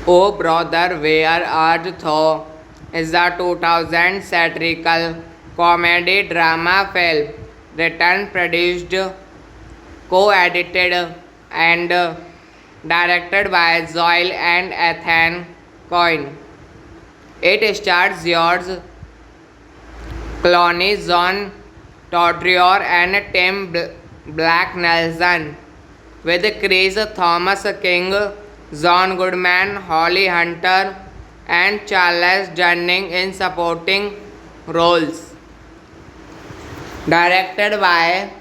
Oh Brother, Where Art Thou is a 2000 satirical comedy drama film written, produced, co-edited and directed by Zoil and Ethan Coyne. It stars George Clooney, John Turturro and Tim Black Nelson, with Chris Thomas King, John Goodman, Holly Hunter, and Charles Durning in supporting roles. Directed by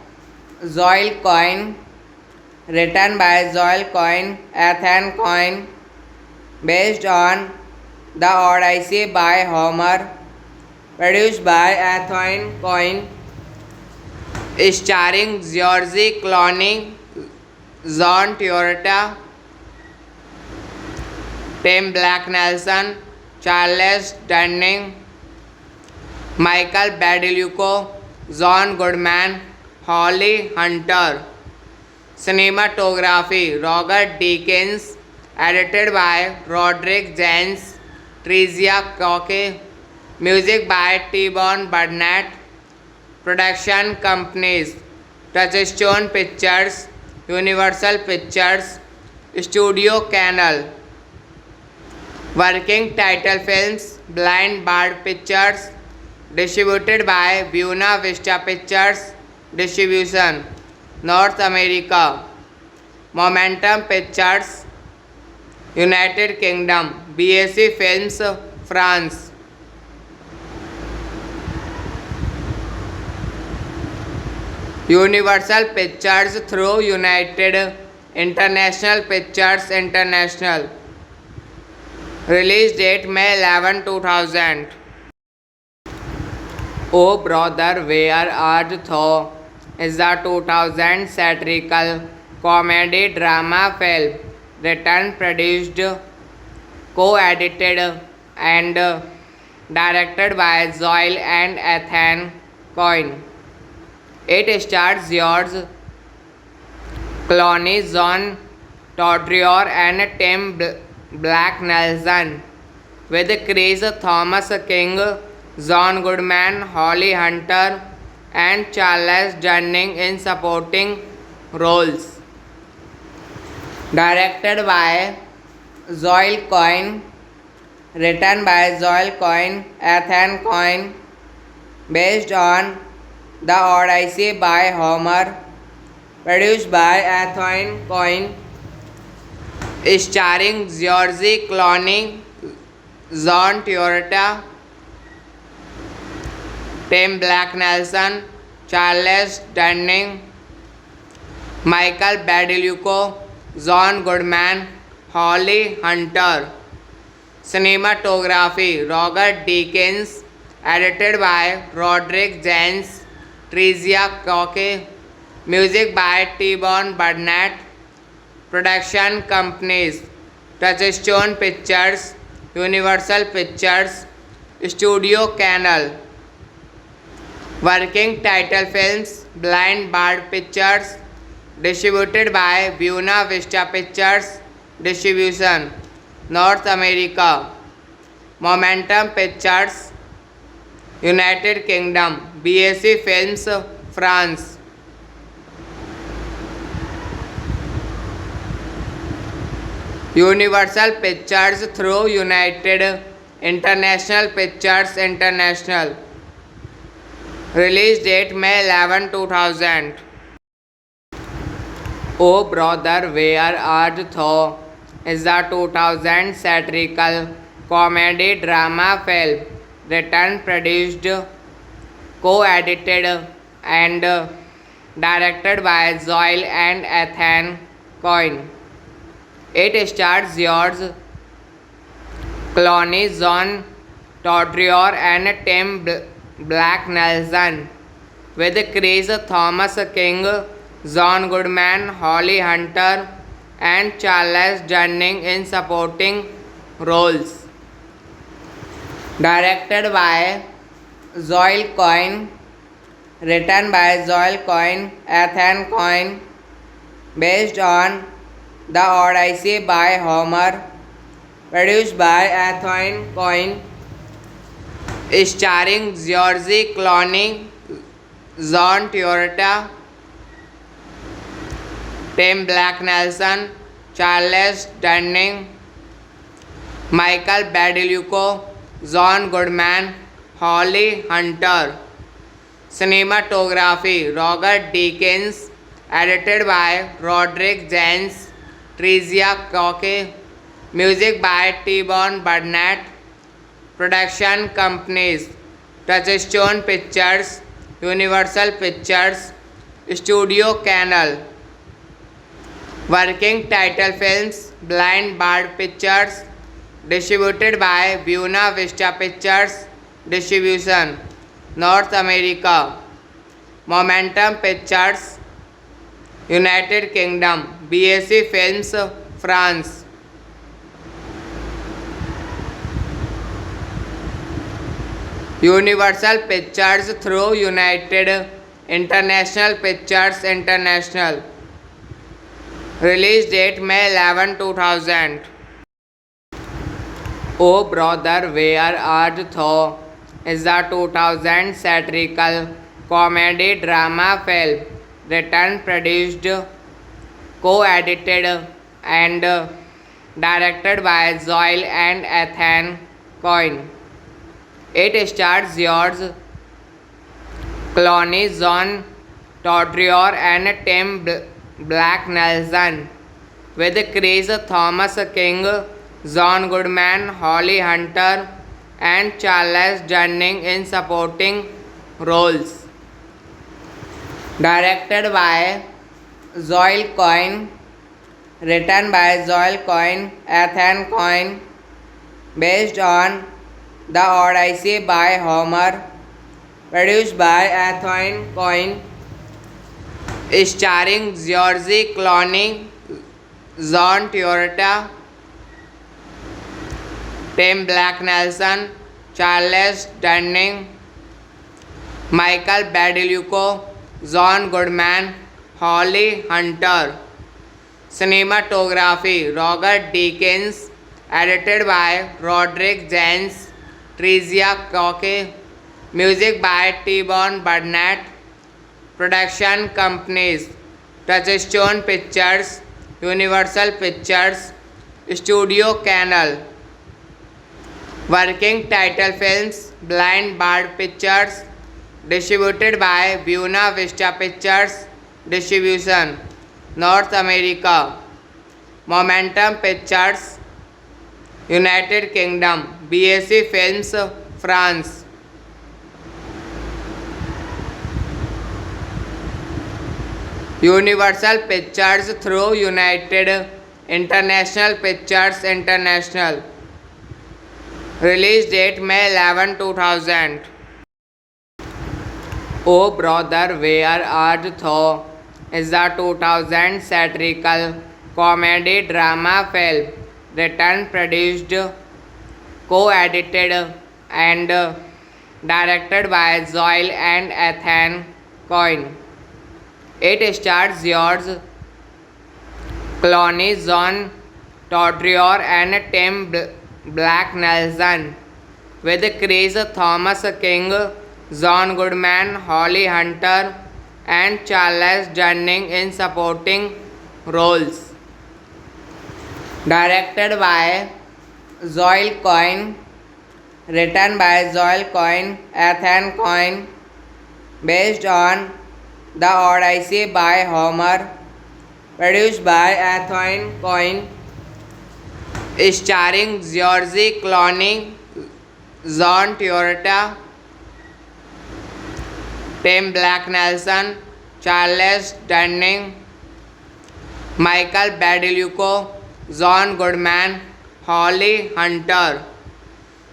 Zoil Coyne, written by Zoil Coyne, Ethan Coyne, based on The Odyssey by Homer, produced by Ethan Coyne, starring George Clooney, John Turturro, Tim Black Nelson, Charles Durning, Michael Badalucci, John Goodman, Holly Hunter. Cinematography Roger Deakins, edited by Roderick Jens, Tricia Cocke, music by T-Bone Burnett. Production companies Touchstone Pictures, Universal Pictures, Studio Canal. Working title films Blind Bird Pictures, distributed by Buena Vista Pictures Distribution, North America. Momentum Pictures, United Kingdom. BAC Films, France. Universal Pictures through United International Pictures International. Release date May 11, 2000. Oh Brother, Where Art Thou is a 2000 satirical comedy drama film written, produced, co-edited and directed by Zoil and Ethan Coyne. It stars George Clooney, John Turturro and Tim Black Nelson, with Chris Thomas King, John Goodman, Holly Hunter, and Charles Durning in supporting roles. Directed by Zoil Coyne, written by Zoil Coyne, Ethan Coyne, based on The Odyssey by Homer, produced by Ethan Coyne, starring George Clooney, John Turturro, Tim Black Nelson, Charles Durning, Michael Badalucci, John Goodman, Holly Hunter. Cinematography Roger Deakins, edited by Roderick Jens, Tricia Cocke, music by T-Bone Burnett, production companies Touchstone Pictures, Universal Pictures, Studio Canal. Working title films Blind Bird Pictures, distributed by Buena Vista Pictures Distribution, North America. Momentum Pictures, United Kingdom. BAC Films, France. Universal Pictures through United International Pictures International. Release date May 11, 2000. Oh Brother, Where Art Thou is a 2000 satirical comedy drama film written, produced, co-edited and directed by Zoil and Ethan Coen. It stars George Clooney, John Turturro and Tim Black Nelson, with Chris Thomas King, John Goodman, Holly Hunter and Charles Durning in supporting roles. Directed by Zoil Coen, written by Zoil Coen, Ethan Coen, based on The Odyssey by Homer, produced by Ethan Coen, starring George Clooney, John Turturro, Tim Black Nelson, Charles Durning, Michael Badalucco, John Goodman, Holly Hunter. Cinematography Roger Deakins, edited by Roderick Jens, Tricia Cocke, music by T-Bone Burnett, production companies Touchstone Pictures, Universal Pictures, Studio Canal. Working title films Blind Bird Pictures, distributed by Buena Vista Pictures Distribution, North America. Momentum Pictures, United Kingdom. BAC Films, France. Universal Pictures through United International Pictures International. Release date May 11, 2000. Oh Brother, Where Art Thou is a 2000 satirical comedy drama film written, produced, co-edited and directed by Zoil and Ethan Coen. It stars George Clooney, John Turturro and Tim Black Nelson, with Chris Thomas King, John Goodman, Holly Hunter and Charles Durning in supporting roles. Directed by Zoil Coen, written by Zoil Coen, Ethan Coen, based on The Odyssey by Homer, produced by Ethan Coen, starring George Clooney, John Turturro, Tim Black Nelson, Charles Durning, Michael Badalucco, John Goodman, Holly Hunter. Cinematography Roger Deakins, edited by Roderick Jens, Tricia Cocke, music by T-Bone Burnett, production companies Touchstone Pictures, Universal Pictures, Studio Canal. Working title films Blind Bird Pictures, distributed by Buena Vista Pictures Distribution, North America. Momentum Pictures, United Kingdom. BAC Films, France. Universal Pictures through United International Pictures International. Release date May 11, 2000. O Brother, Where Art Thou is a 2000 satirical comedy drama film written, produced, co-edited and directed by Zoil and Ethan Coyne. It stars George Clooney, John Turturro and Tim Black Nelson, with Chris Thomas King, John Goodman, Holly Hunter, and Charles Durning in supporting roles. Directed by Joel Coyne, written by Joel Coyne, Ethan Coyne, based on The Odyssey by Homer, produced by Ethan Coyne, starring George Clooney, John Turturro, Tim Black Nelson, Charles Durning, Michael Badalucci, John Goodman, Holly Hunter.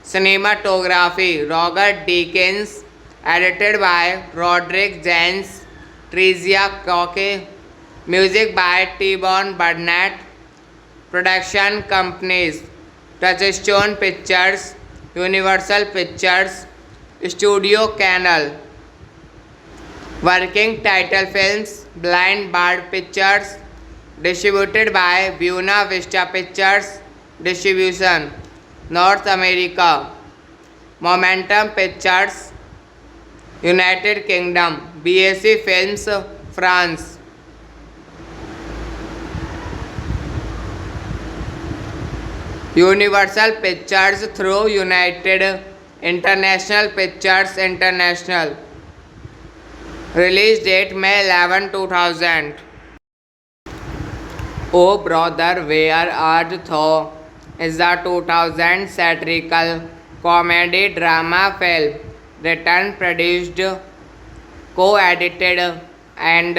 Cinematography Roger Deakins, edited by Roderick Jens, Tricia Cocke, music by T-Bone Burnett, production companies Touchstone Pictures, Universal Pictures, Studio Canal. Working title films Blind Bird Pictures, distributed by Buena Vista Pictures Distribution, North America. Momentum Pictures, United Kingdom. BAC Films, France. Universal Pictures through United International Pictures International. Release date May 11, 2000. O Brother, Where Art Thou is a 2000 satirical comedy drama film written, produced, co-edited and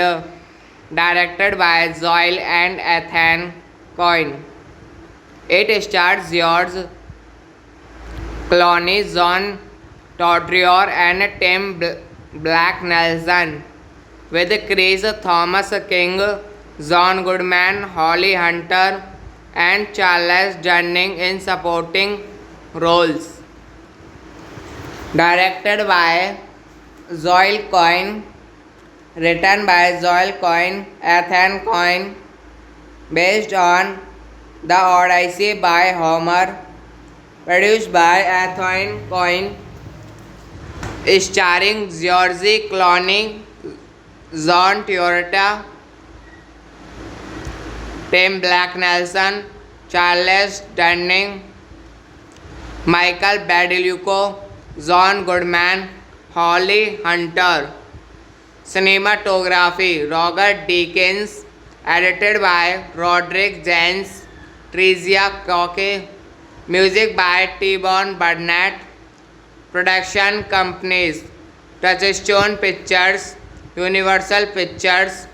directed by Zoil and Ethan Coyne. It stars George Clooney, John Turturro and Tim Black Nelson, with Chris Thomas King, John Goodman, Holly Hunter, and Charles Durning in supporting roles. Directed by Joel Coyne, written by Joel Coyne, Ethan Coyne, based on The Odyssey by Homer, produced by Ethan Coyne, starring George Clooney, John Turturro, Tim Black Nelson, Charles Durning, Michael Badalucci, John Goodman, Holly Hunter. Cinematography Roger Deakins, edited by Roderick Jens, Tricia Cocke, music by T-Bone Burnett, production companies Touchstone Pictures, Universal Pictures,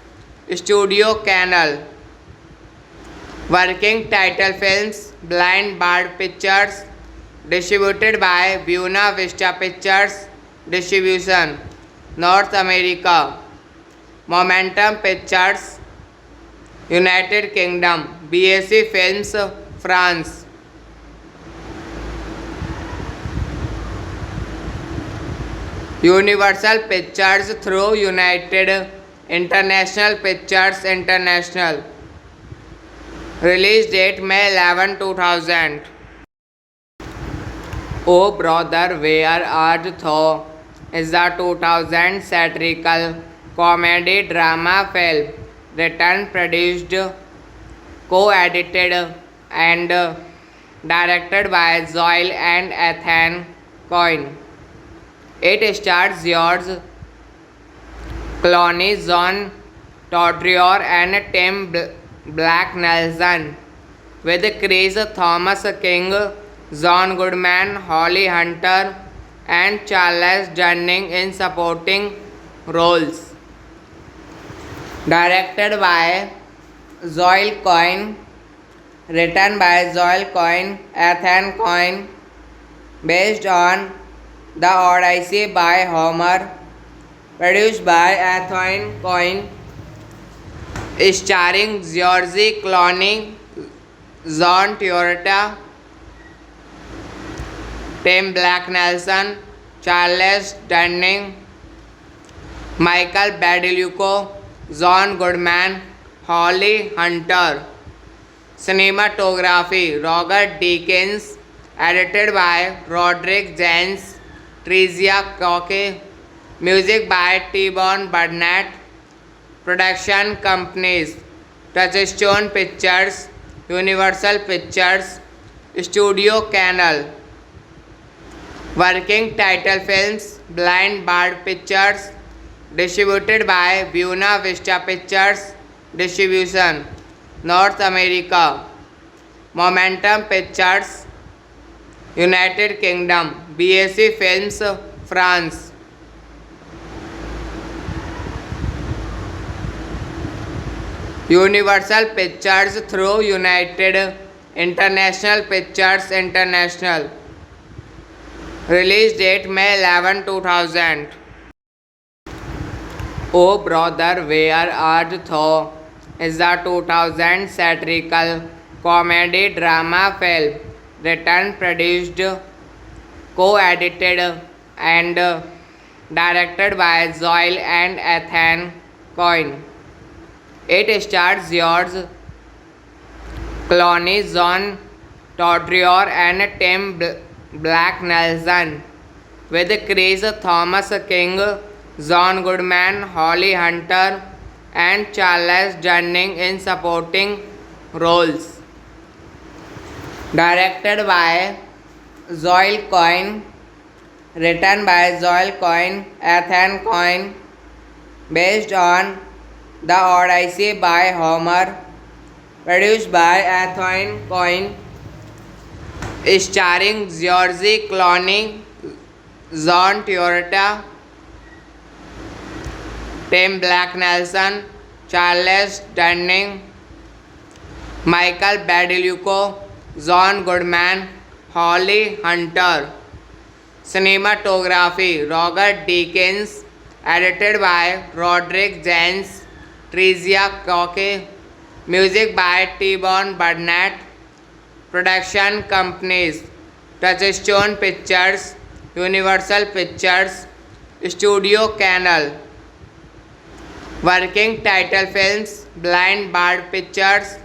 Studio Canal. Working title films Blind Bird Pictures, distributed by Buena Vista Pictures Distribution, North America. Momentum Pictures, United Kingdom. BAC Films, France. Universal Pictures through United International Pictures International. Release date May 11, 2000. O Brother, Where Art Thou is a 2000 satirical comedy drama film written, produced, co-edited and directed by Joel and Ethan Coyne. It stars George Clooney, John Turturro and Tim Black Nelson, with Chris Thomas King, John Goodman, Holly Hunter, and Charles Durning in supporting roles. Directed by Joel Coyne, written by Joel Coyne, Ethan Coyne, based on The Odyssey by Homer, produced by Athene Coin, starring George Clooney, John Travolta, Tim Black Nelson, Charles Durning, Michael Badalucco, John Goodman, Holly Hunter. Cinematography Roger Deakins, edited by Roderick Jens, Tricia Cocke, music by T-Bone Burnett. Production companies Touchstone Pictures, Universal Pictures, Studio Canal. Working title films Blind Bird Pictures, distributed by Buena Vista Pictures Distribution, North America. Momentum Pictures, United Kingdom. BAC Films, France. Universal Pictures through United International Pictures International. Release date May 11, 2000. Oh Brother, Where Art Thou is a 2000 satirical comedy drama film written, produced, co-edited and directed by Zoil and Athene Coin. It stars George Clooney, John Travolta and Tim Black Nelson, with Chris Thomas King, John Goodman, Holly Hunter and Charles Durning in supporting roles. Directed by Zoil Coin, written by Zoil Coin, Athene Coin, based on The Odyssey by Homer, produced by Athene Coin, starring George Clooney, John Travolta, Tim Black Nelson, Charles Durning, Michael Badalucco, John Goodman, Holly Hunter. Cinematography Roger Deakins, edited by Roderick Jens, Tricia Cocke, music by T-Bone Burnett. Production companies Touchstone Pictures, Universal Pictures, Studio Canal. Working title films Blind Bird Pictures,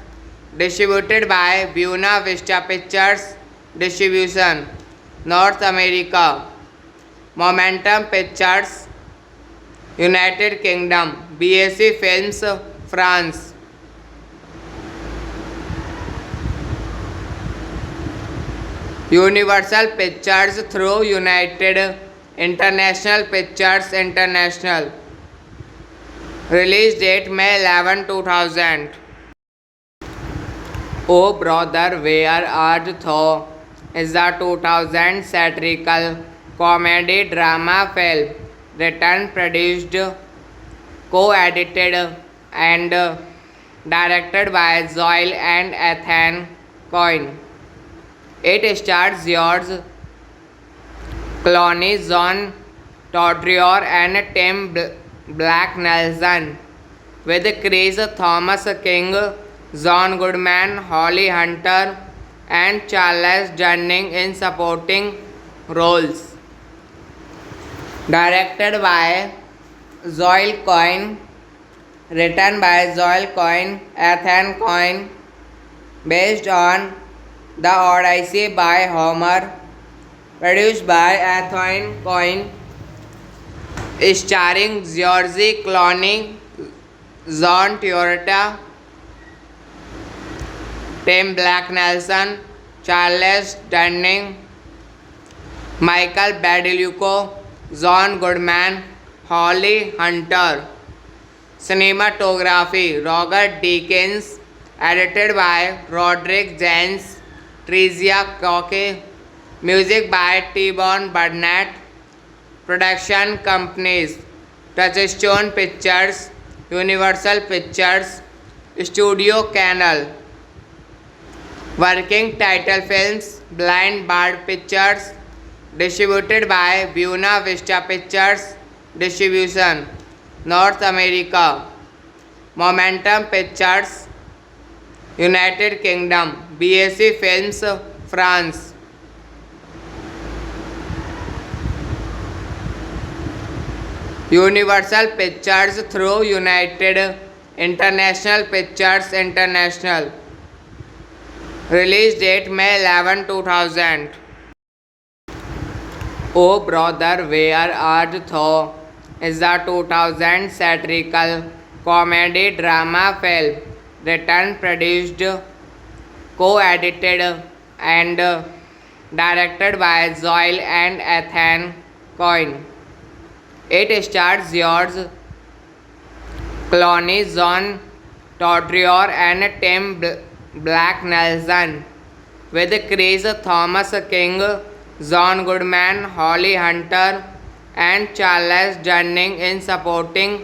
distributed by Buena Vista Pictures Distribution, North America. Momentum Pictures, United Kingdom. BAC Films, France. Universal Pictures through United International Pictures International. Release date May 11, 2000. Oh Brother, Where Art Thou is a 2000 satirical comedy drama film written, produced, co-edited and directed by Zoil and Athene Coin. It stars George Clooney, John Travolta and Tim Black Nelson, with Chris Thomas King, John Goodman, Holly Hunter and Charles Durning in supporting roles. Directed by Zoil Coin, written by Zoil Coin, Athene Coin, based on The Odyssey by Homer, produced by Athene Coin, starring George Clooney, John Travolta, Tim Black Nelson, Charles Durning, Michael Badalucco, John Goodman, Holly Hunter. Cinematography Roger Deakins, edited by Roderick Jens, Tricia Cocke, music by T-Bone Burnett. Production companies Touchstone Pictures, Universal Pictures, Studio Canal. Working title films Blind Bird Pictures, distributed by Buena Vista Pictures Distribution North America. Momentum Pictures United Kingdom. BAC Films France. Universal Pictures through United International Pictures International. Release date May 11, 2000. Oh Brother, Where Art Thou is a 2000 satirical comedy drama film written, produced, co-edited and directed by Zoil and Ethan Coyne. It stars George Clooney, John Turturro and Tim Black Nelson, with Chris Thomas King, John Goodman, Holly Hunter and Charles Durning in supporting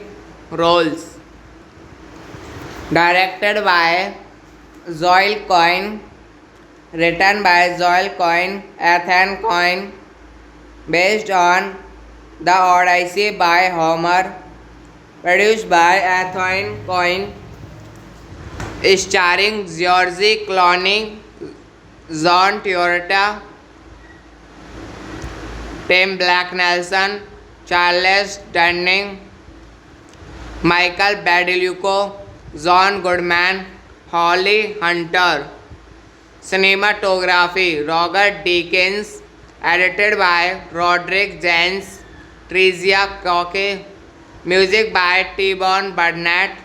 roles. Directed by Zoil Coyne, written by Zoil Coyne, Ethan Coyne, based on The Odyssey by Homer, produced by Ethan Coyne, starring George Clooney, John Turturro, Tim Black Nelson, Charles Durning, Michael Badalucco, John Goodman, Holly Hunter. Cinematography Roger Deakins, edited by Roderick Jens, Tricia Cocke. Music by T-Bone Burnett.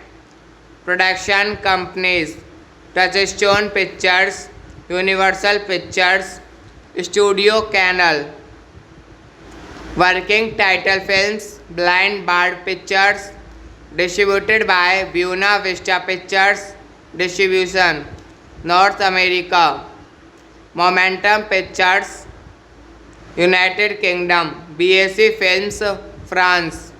Production companies Touchstone Pictures, Universal Pictures, Studio Canal. Working title films Blind Bird Pictures, distributed by Buena Vista Pictures. Distribution North America. Momentum Pictures United Kingdom. BAC Films France.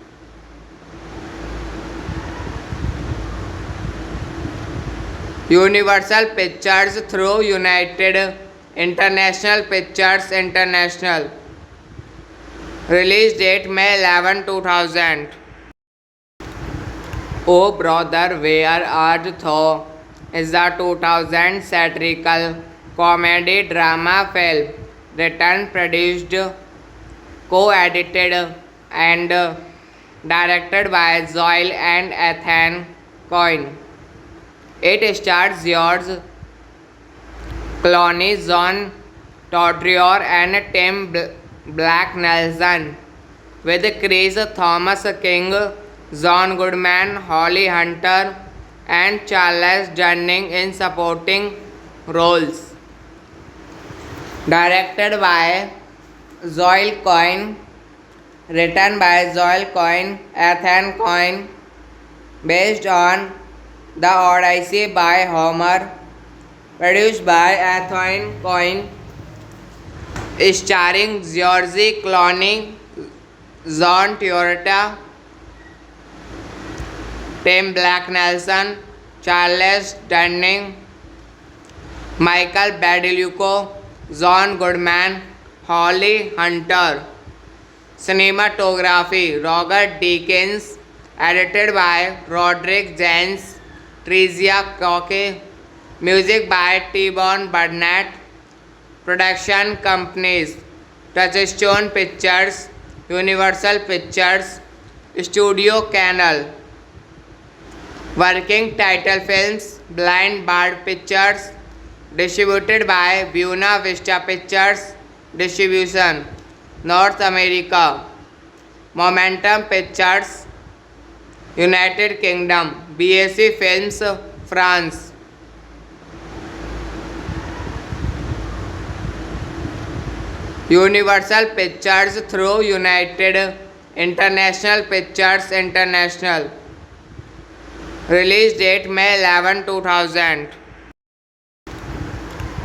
Universal Pictures through United International Pictures International. Release date May 11, 2000. Oh Brother, Where Art Thou is a 2000 satirical comedy drama film written, produced, co-edited and directed by Zoil and Ethan Coyne. It stars George Clooney, John Turturro and Tim Black Nelson, with Chris Thomas King, John Goodman, Holly Hunter and Charles Durning in supporting roles. Directed by Zoil Coyne, written by Zoil Coyne, Ethan Coyne, based on The Odyssey by Homer, produced by Ethan Coyne, starring George Clooney, John Turturro, Tim Black Nelson, Charles Durning, Michael Badalucco, John Goodman, Holly Hunter. Cinematography Roger Deakins, edited by Roderick Jens, Tricia Cocke. Music by T-Bone Burnett. Production companies Touchstone Pictures, Universal Pictures, Studio Canal. Working title films Blind Bird Pictures, distributed by Buena Vista Pictures. Distribution North America. Momentum Pictures United Kingdom. BAC Films France. Universal Pictures through United International Pictures International. Release date May 11, 2000.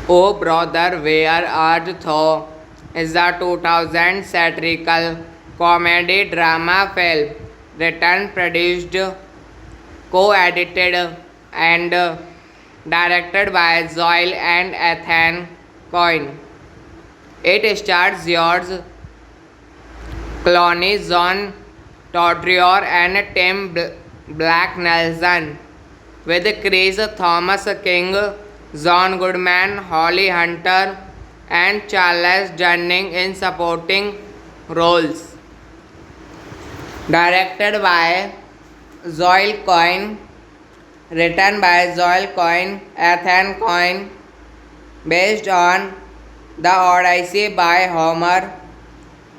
Oh Brother, Where Art Thou is a 2000 satirical comedy drama film written, produced, co-edited and directed by Zoil and Ethan Coyne. It stars George Clooney, John Todrior and Tim Black Nelson, with Chris Thomas King, John Goodman, Holly Hunter, and Charles Durning in supporting roles. Directed by Joel Coyne, written by Joel Coyne, Ethan Coyne, based on The Odyssey by Homer,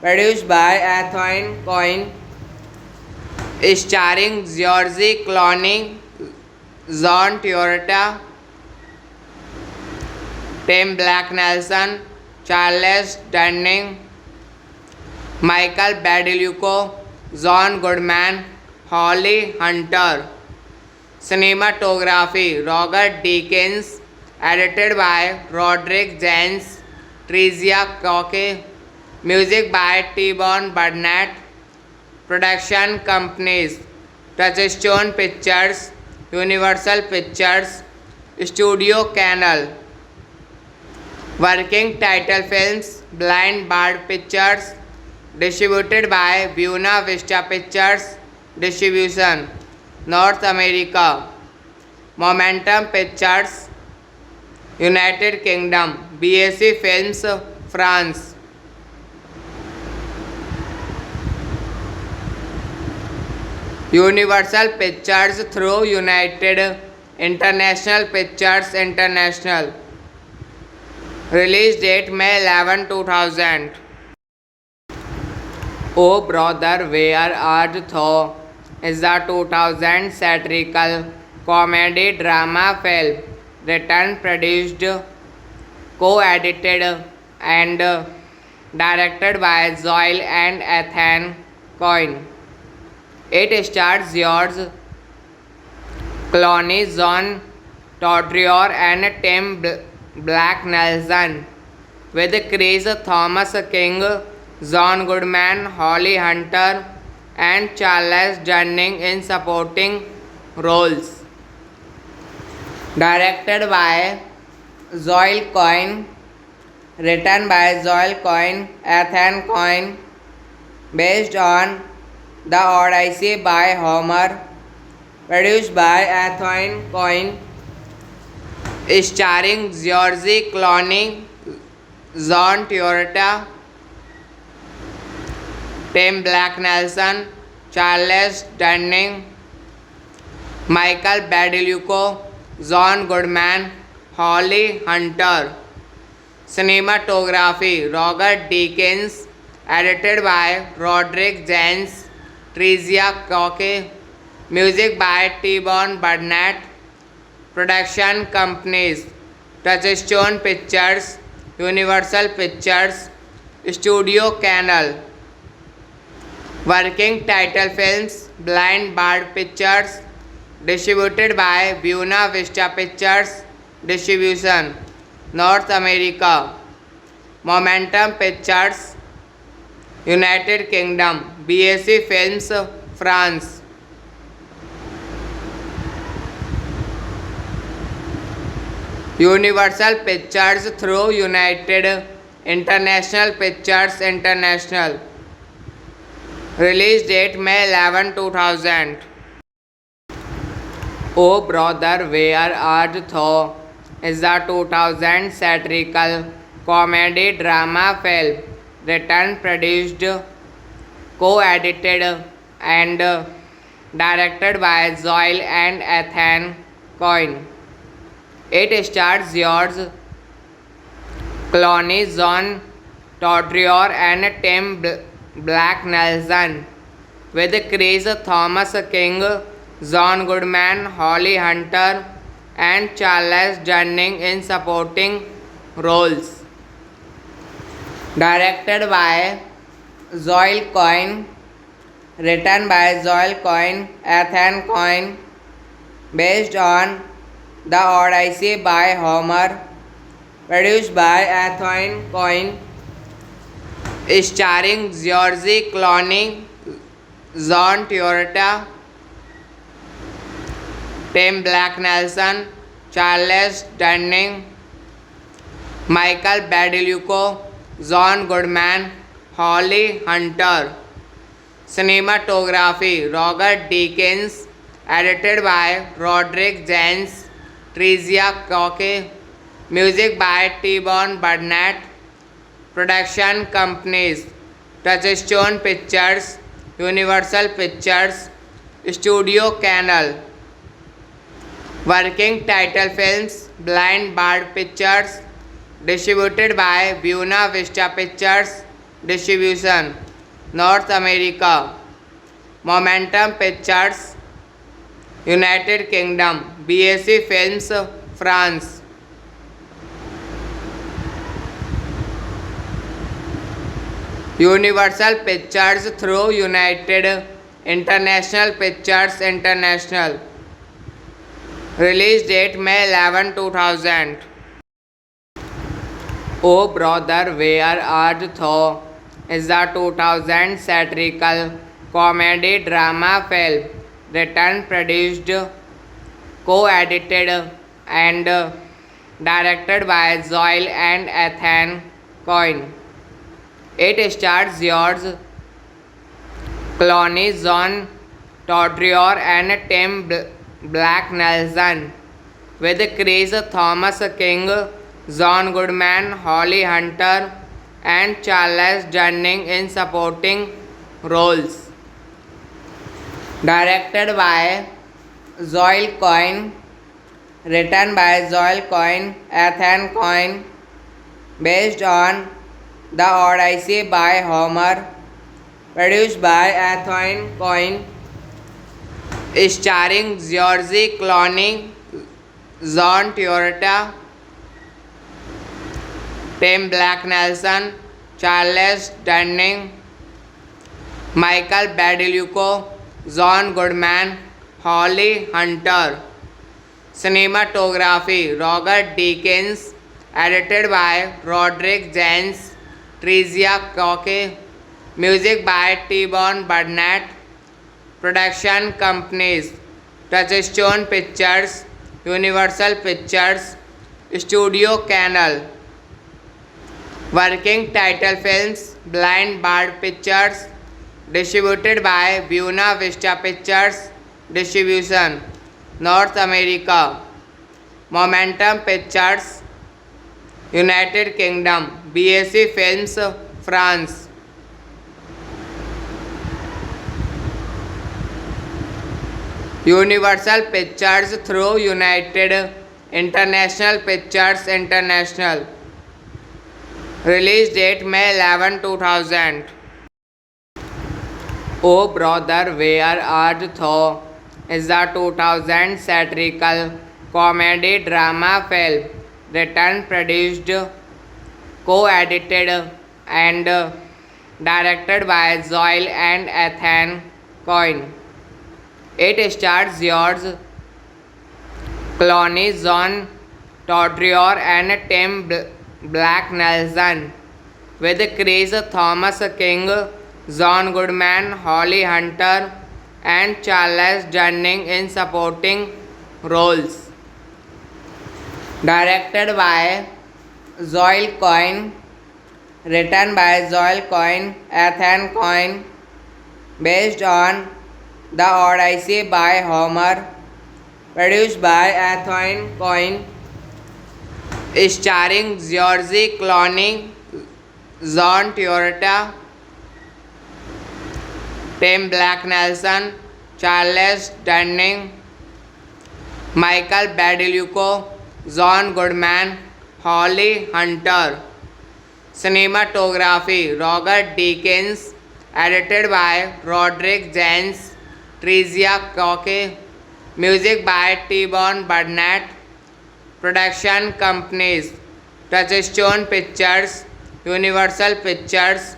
produced by Ethan Coyne, starring George Clooney, John Travolta, Tim Black Nelson, Charles Durning, Michael Badalucci, John Goodman, Holly Hunter. Cinematography Roger Deakins, edited by Roderick Jens, Tricia Cocke, music by T-Bone Burnett. Production companies Touchstone Pictures, Universal Pictures, Studio Canal. Working title films Blind Bird Pictures, distributed by Buena Vista Pictures Distribution, North America. Momentum Pictures, United Kingdom. BAC Films, France. Universal Pictures through United International Pictures International. Release date May 11, 2000. Oh Brother, Where Art Thou is a 2000 satirical comedy drama film written, produced, co-edited and directed by Joel and Ethan Coyne. It stars George Clooney, John Todrior and Tim Black Nelson, with Chris Thomas King, John Goodman, Holly Hunter, and Charles Durning in supporting roles. Directed by Joel Coyne, written by Joel Coyne, Ethan Coyne, based on The Odyssey by Homer, produced by Ethan Coyne, starring George Clooney, John Travolta, Tim Black Nelson, Charles Durning, Michael Badalucci, John Goodman, Holly Hunter. Cinematography Roger Deakins, edited by Roderick Jens, Tricia Cocke, music by T-Bone Burnett. Production companies Touchstone Pictures, Universal Pictures, Studio Canal. Working title films Blind Bird Pictures, distributed by Buena Vista Pictures Distribution, North America. Momentum Pictures, United Kingdom. BAC Films, France. Universal Pictures through United International Pictures International. Release date May 11, 2000. Oh Brother, Where Art Thou is a 2000 satirical comedy drama film written, produced, co-edited and directed by Joel and Ethan Coyne. It stars George Clooney, John Todrior and Tim Black Nelson, with Chris Thomas King, John Goodman, Holly Hunter, and Charles Durning in supporting roles. Directed by Joel Coyne, written by Joel Coyne, Ethan Coyne, based on The Odyssey by Homer, produced by Ethan Coyne, starring George Clooney, John Travolta, Tim Black Nelson, Charles Durning, Michael Badalucci, John Goodman, Holly Hunter. Cinematography Roger Deakins. Edited by Roderick Jens. Tricia Cocke. Music by T-Bone Burnett. Production companies Touchstone Pictures, Universal Pictures, Studio Canal. Working title films Blind Bird Pictures. Distributed by Buena Vista Pictures Distribution, North America. Momentum Pictures, United Kingdom. BAC Films, France. Universal Pictures through United International Pictures International. Release date May 11, 2000. Oh Brother, Where Art Thou is a 2000 satirical comedy drama film written, produced, co-edited and directed by Zoil and Ethan Coyne. It stars George Clooney, John Turturro and Tim Black Nelson, with Chris Thomas King, John Goodman, Holly Hunter and Charles Durning in supporting roles. Directed by Zoil Coyne, written by Zoil Coyne, Ethan Coyne, based on The Odyssey by Homer, produced by Ethan Coyne, starring George Clooney, John Turturro, Tim Black Nelson, Charles Durning, Michael Badalucco, John Goodman, Holly Hunter. Cinematography Roger Deakins. Edited by Roderick Jens. Tricia Cocke. Music by T-Bone Burnett. Production companies Touchstone Pictures, Universal Pictures, Studio Canal. Working title films Blind Bird Pictures. Distributed by Buena Vista Pictures Distribution, North America. Momentum Pictures, United Kingdom. BAC Films, France. Universal Pictures through United International Pictures International. Release date May 11, 2000. Oh Brother, Where Art Thou is a 2000 satirical comedy drama film written, produced, co-edited and directed by Zoil and Ethan Coyne. It stars George Clooney, John Turturro and Tim Black Nelson, with Chris Thomas King, John Goodman, Holly Hunter and Charles Durning in supporting roles. Directed by Zoil Coyne, written by Zoil Coyne, Ethan Coyne, based on The Odyssey by Homer, produced by Ethan Coyne, starring George Clooney, John Turturro, Tim Black Nelson, Charles Durning, Michael Badalucco, John Goodman, Holly Hunter. Cinematography Roger Deakins. Edited by Roderick Jens. Tricia Cocke. Music by T-Bone Burnett. Production companies Touchstone Pictures, Universal Pictures,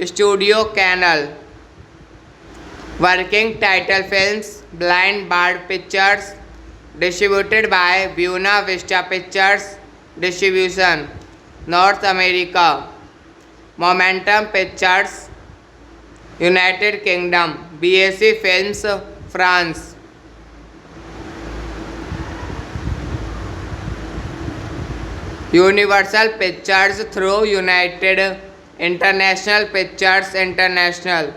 Studio Canal. Working title films Blind Bird Pictures. Distributed by Buena Vista Pictures Distribution, North America. Momentum Pictures, United Kingdom. BAC Films, France. Universal Pictures through United International Pictures International.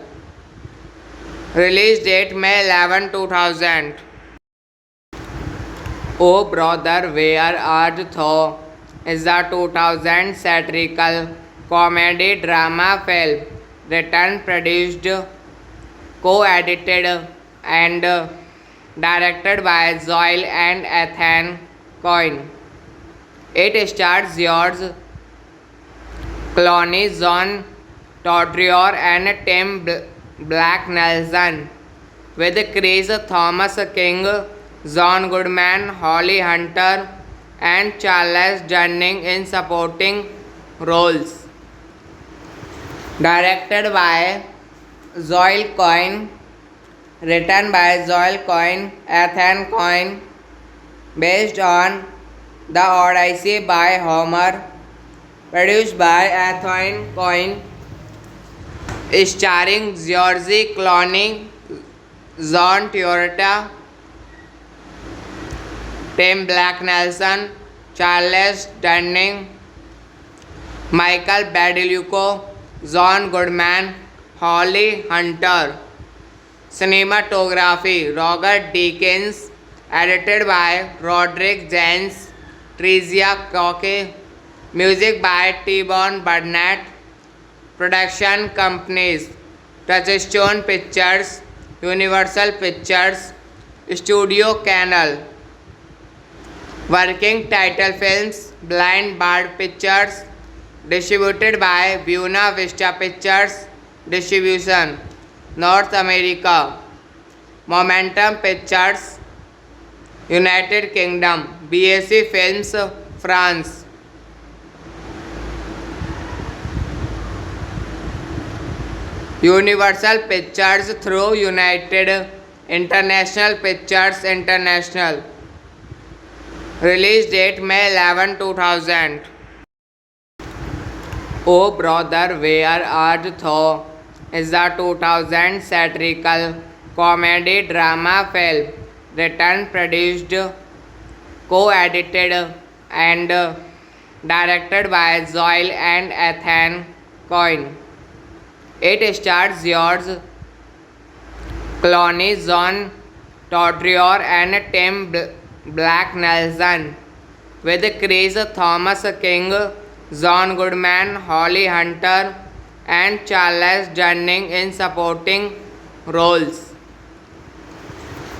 Release date May 11, 2000. Oh Brother, Where Art Thou is a 2000 satirical comedy drama film written, produced, co-edited and directed by Zoil and Ethan Coyne. It stars George Clooney, John Turturro and Tim Black Nelson, with Chris Thomas King, John Goodman, Holly Hunter, and Charles Durning in supporting roles. Directed by Zoil Coyne, written by Zoil Coyne, Ethan Coyne, based on The Odyssey by Homer, produced by Ethan Coyne, starring George Clooney, John Turturro, Tim Black Nelson, Charles Durning, Michael Badalucci, John Goodman, Holly Hunter. Cinematography Roger Deakins, edited by Roderick Jens, Tricia Cocke, music by T-Bone Burnett. Production companies Touchstone Pictures, Universal Pictures, Studio Canal. Working title films Blind Bird Pictures, distributed by Buena Vista Pictures Distribution, North America. Momentum Pictures, United Kingdom. BAC Films, France. Universal Pictures through United International Pictures International. Release date May 11, 2000. Oh Brother, Where Art Thou is a 2000 satirical comedy drama film written, produced, co-edited and directed by Zoil and Ethan Coyne. It stars George Clooney, John Turturro and Tim Black Nelson, with Chris Thomas King, John Goodman, Holly Hunter, and Charles Durning in supporting roles.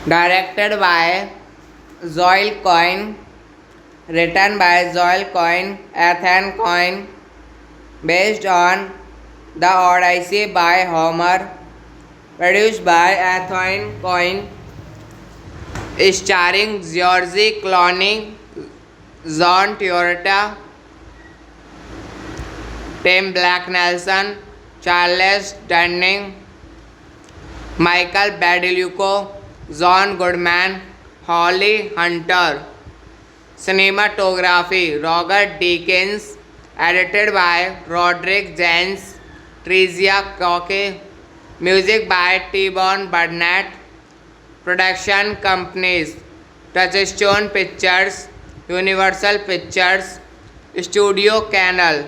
Directed by Zoil Coyne, written by Zoil Coyne, Ethan Coyne, based on The Odyssey by Homer, produced by Ethan Coyne, starring George Clooney, John Turturro, Tim Black Nelson, Charles Durning, Michael Badalucci, John Goodman, Holly Hunter. Cinematography Roger Deakins, edited by Roderick Jens, Tricia Cocke, music by T-Bone Burnett. Production companies Touchstone Pictures, Universal Pictures, Studio Canal.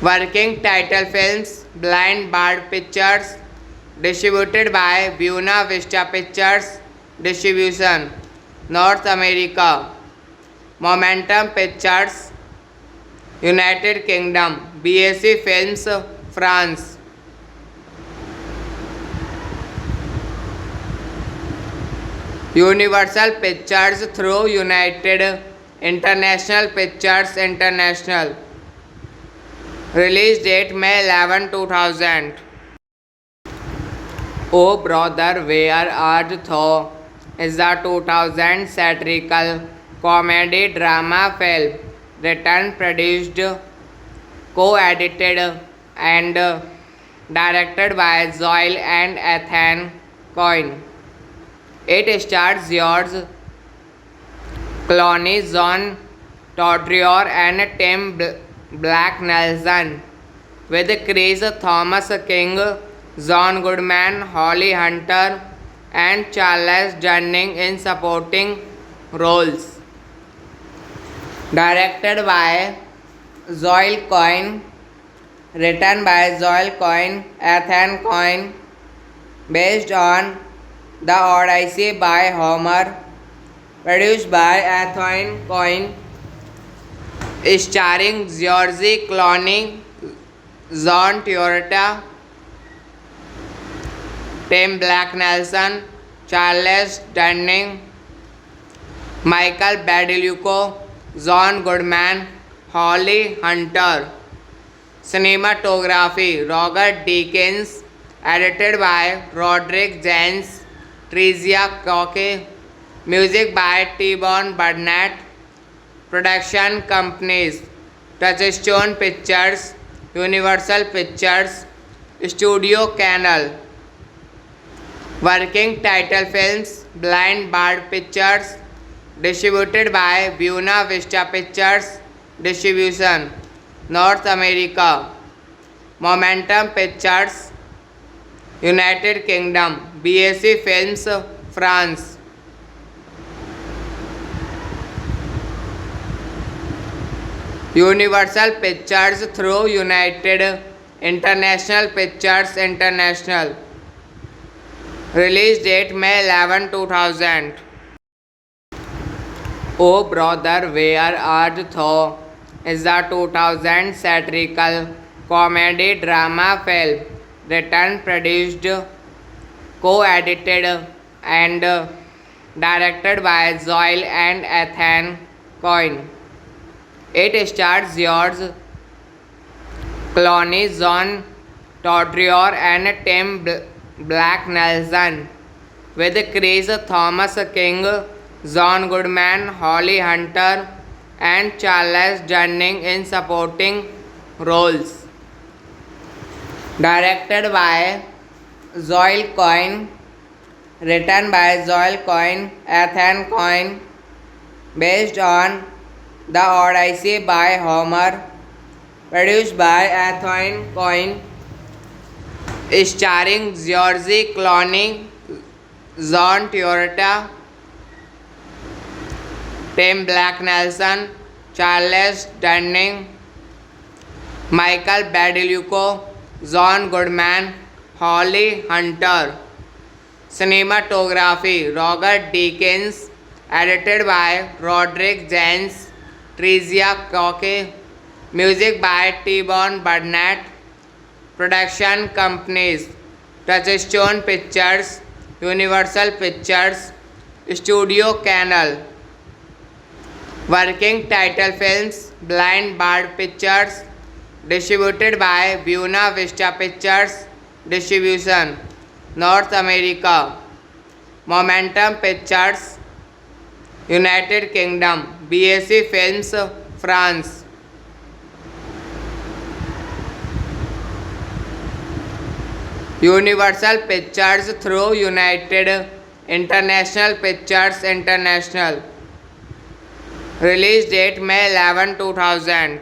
Working title films Blind Bird Pictures, distributed by Buena Vista Pictures Distribution, North America. Momentum Pictures, United Kingdom. BAC Films, France. Universal Pictures through United International Pictures International. Release date May 11, 2000. Oh Brother, Where Art Thou is a 2000 satirical comedy drama film written, produced, co-edited and directed by Zoil and Ethan Coyne. It stars George Clooney, John Turturro and Tim Black Nelson, with Chris Thomas King, John Goodman, Holly Hunter, and Charles Durning in supporting roles. Directed by Zoil Coyne, written by Zoil Coyne, Ethan Coyne, based on the Odyssey by Homer, produced by Athene Coin, starring George Clooney, John Travolta, Tim Black Nelson, Charles Durning, Michael Badalucco, John Goodman, Holly Hunter. Cinematography Roger Deakins, edited by Roderick Jens, Tricia Cocke, music by T-Bone Burnett, production companies Touchstone Pictures, Universal Pictures, Studio Canal, working title films Blind Bird Pictures, distributed by Buena Vista Pictures Distribution, North America, Momentum Pictures, United Kingdom, BAC Films, France. Universal Pictures through United International Pictures International. Release date May 11, 2000. Oh Brother, Where Art Thou is a 2000 satirical comedy drama film written, produced, co-edited and directed by Zoil and Athene Coin. It stars George Clooney, John Turturro and Tim Black Nelson, with Chris Thomas King, John Goodman, Holly Hunter and Charles Durning in supporting roles. Directed by Zoil Coin, written by Zoil Coin, Athene Coin, based on the Odyssey by Homer, produced by Athene Coin, starring George Clooney, John Travolta, Tim Black Nelson, Charles Durning, Michael Badalucco, John Goodman, Holly Hunter. Cinematography Roger Deakins, edited by Roderick Jens, Tricia Cocke, music by T-Bone Burnett, production companies Touchstone Pictures, Universal Pictures, Studio Canal, working title films Blind Bird Pictures, distributed by Buena Vista Pictures Distribution, North America, Momentum Pictures, United Kingdom, BAC Films, France. Universal Pictures through United International Pictures International. Release date May 11, 2000.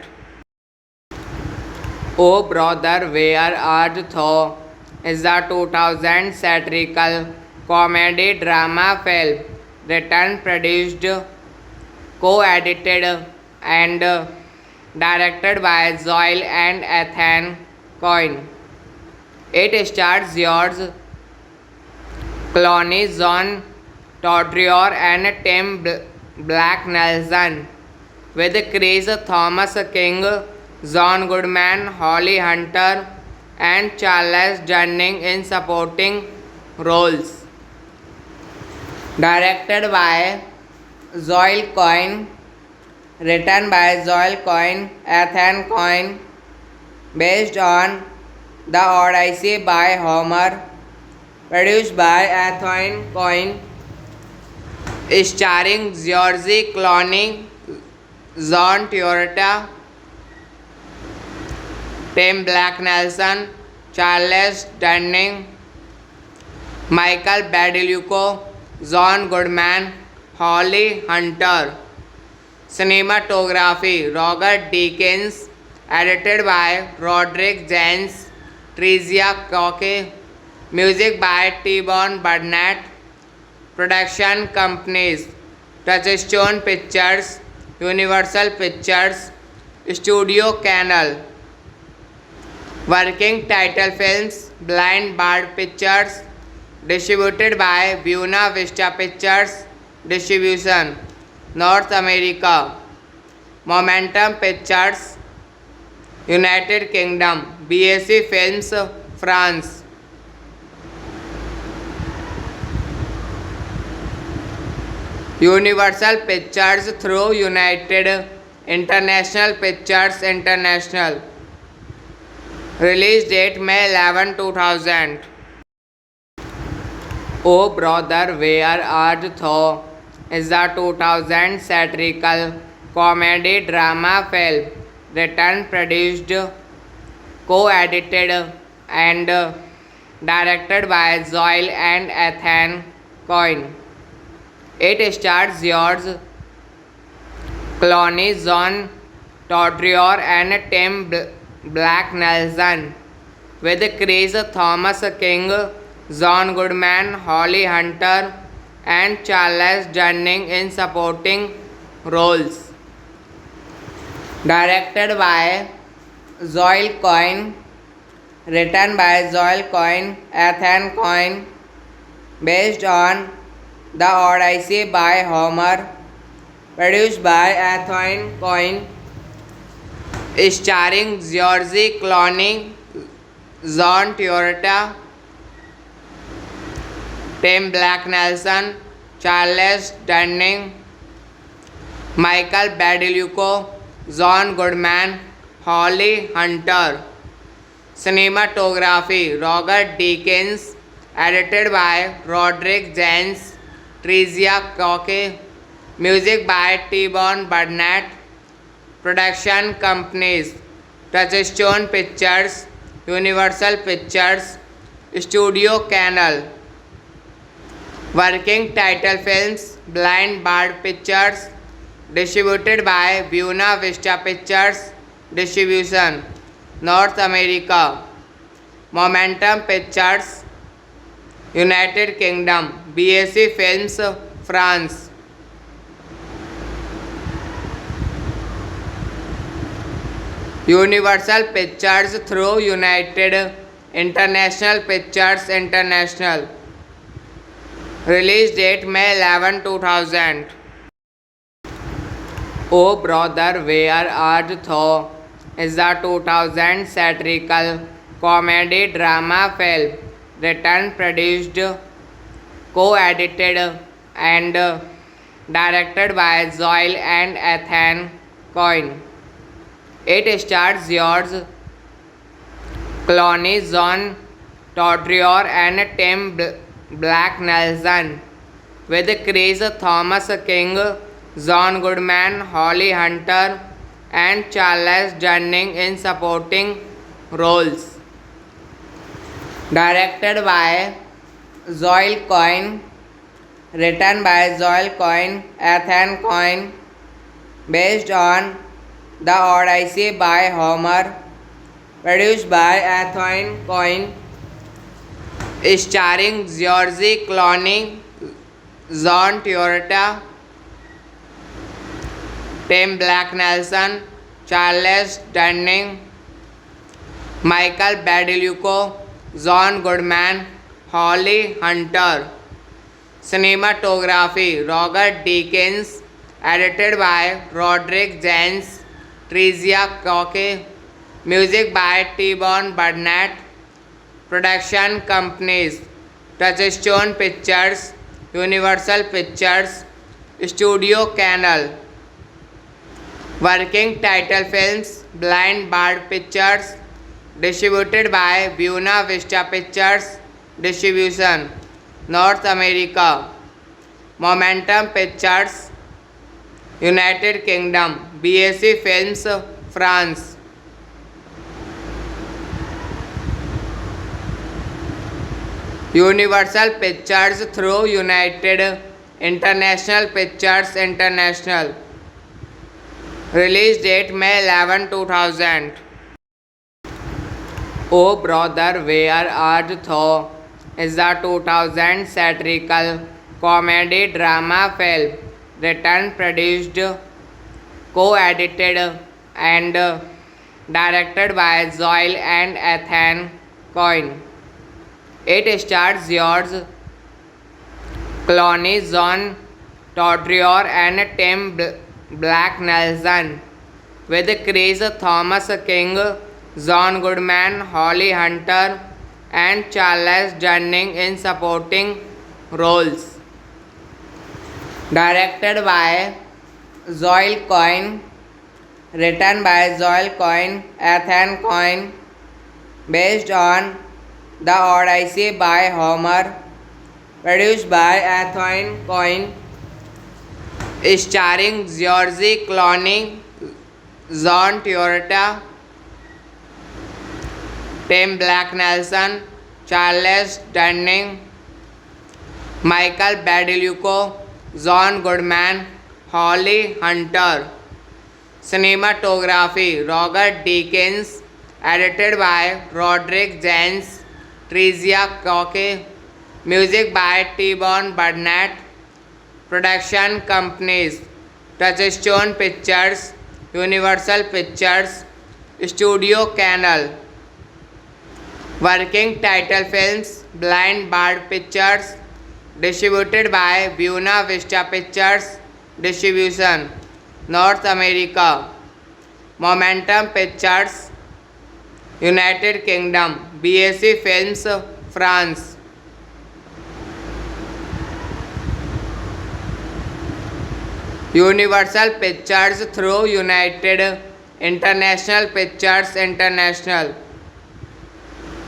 Oh Brother, Where Art Thou is a 2000 satirical comedy drama film written, produced, co-edited and directed by Zoil and Athene Coin. It stars George Clooney, John Turturro and Tim Black Nelson, with Chris Thomas King, John Goodman, Holly Hunter and Charles Durning in supporting roles. Directed by Zoil Coin, written by Zoil Coin, Athene Coin, based on the Odyssey by Homer, produced by Athene Coin, starring George Clooney, John Travolta, Tim Black Nelson, Charles Durning, Michael Badalucco, John Goodman, Holly Hunter. Cinematography Roger Deakins, edited by Roderick Jens, Tricia Cocke, music by T-Bone Burnett, production companies Touchstone Pictures, Universal Pictures, Studio Canal, working title films Blind Bird Pictures, Distributed by Buena Vista Pictures Distribution, North America. Momentum Pictures, United Kingdom. BAC Films, France. Universal Pictures through United International Pictures International. Release date May 11, 2000. Oh Brother, Where Art Thou is a 2000 satirical comedy drama film written, produced, co-edited and directed by Zoil and Ethan Coyne. It stars George Clooney, John Turturro and Tim Black Nelson, with Chris Thomas King, John Goodman, Holly Hunter and Charles Durning in supporting roles. Directed by Zoil Coyne, written by Zoil Coyne, Ethan Coyne, based on The Odyssey by Homer, produced by Ethan Coyne, starring George Clooney, John Turturro, Tim Black Nelson, Charles Durning, Michael Badalucci, John Goodman, Holly Hunter. Cinematography Roger Deakins, edited by Roderick Jens, Tricia Cocke, music by T-Bone Burnett. Production companies Touchstone Pictures, Universal Pictures, Studio Canal. Working title films Blind Bird Pictures, distributed by Buena Vista Pictures Distribution, North America. Momentum Pictures, United Kingdom. BAC Films, France. Universal Pictures through United International Pictures International. Release date May 11, 2000. Oh Brother, Where Art Thou is a 2000 satirical comedy drama film written, produced, co-edited and directed by Zoil and Ethan Coyne. It stars George Clooney, John Turturro and Tim Black Nelson, with Chris Thomas King, John Goodman, Holly Hunter and Charles Durning in supporting roles. Directed by Zoil Coyne, written by Zoil Coyne, Ethan Coyne, based on The Odyssey by Homer, produced by Ethan Coyne, starring George Clooney, John Turturro, Tim Black Nelson, Charles Durning, Michael Badalucci, John Goodman, Holly Hunter. Cinematography Roger Deakins, edited by Roderick Jens, Tricia Cocke, music by T-Bone Burnett. Production companies Touchstone Pictures, Universal Pictures, Studio Canal. Working title films Blind Bird Pictures, distributed by Buena Vista Pictures Distribution, North America. Momentum Pictures, United Kingdom. BAC Films, France. Universal Pictures through United International Pictures International. Release date May 11, 2000. Oh Brother, Where Art Thou is a 2000 satirical comedy drama film written, produced, co-edited and directed by Zoil and Ethan Coyne. It stars George Clooney, John Turturro, and Tim Black Nelson, with Chris Thomas King, John Goodman, Holly Hunter, and Charles Durning in supporting roles. Directed by Joel Cohen, written by Joel Cohen, Ethan Cohen, based on The Odyssey by Homer, produced by Ethan Cohen, starring George Clooney, John Turturro, Tim Black Nelson, Charles Durning, Michael Badalucco, John Goodman, Holly Hunter. Cinematography Roger Deakins, edited by Roderick Jens, Tricia Cocke, music by T-Bone Burnett. Production companies Touchstone Pictures, Universal Pictures, Studio Canal. Working title films Blind Bird Pictures, distributed by Buena Vista Pictures Distribution, North America. Momentum Pictures, United Kingdom. BAC Films, France. Universal Pictures through United International Pictures International.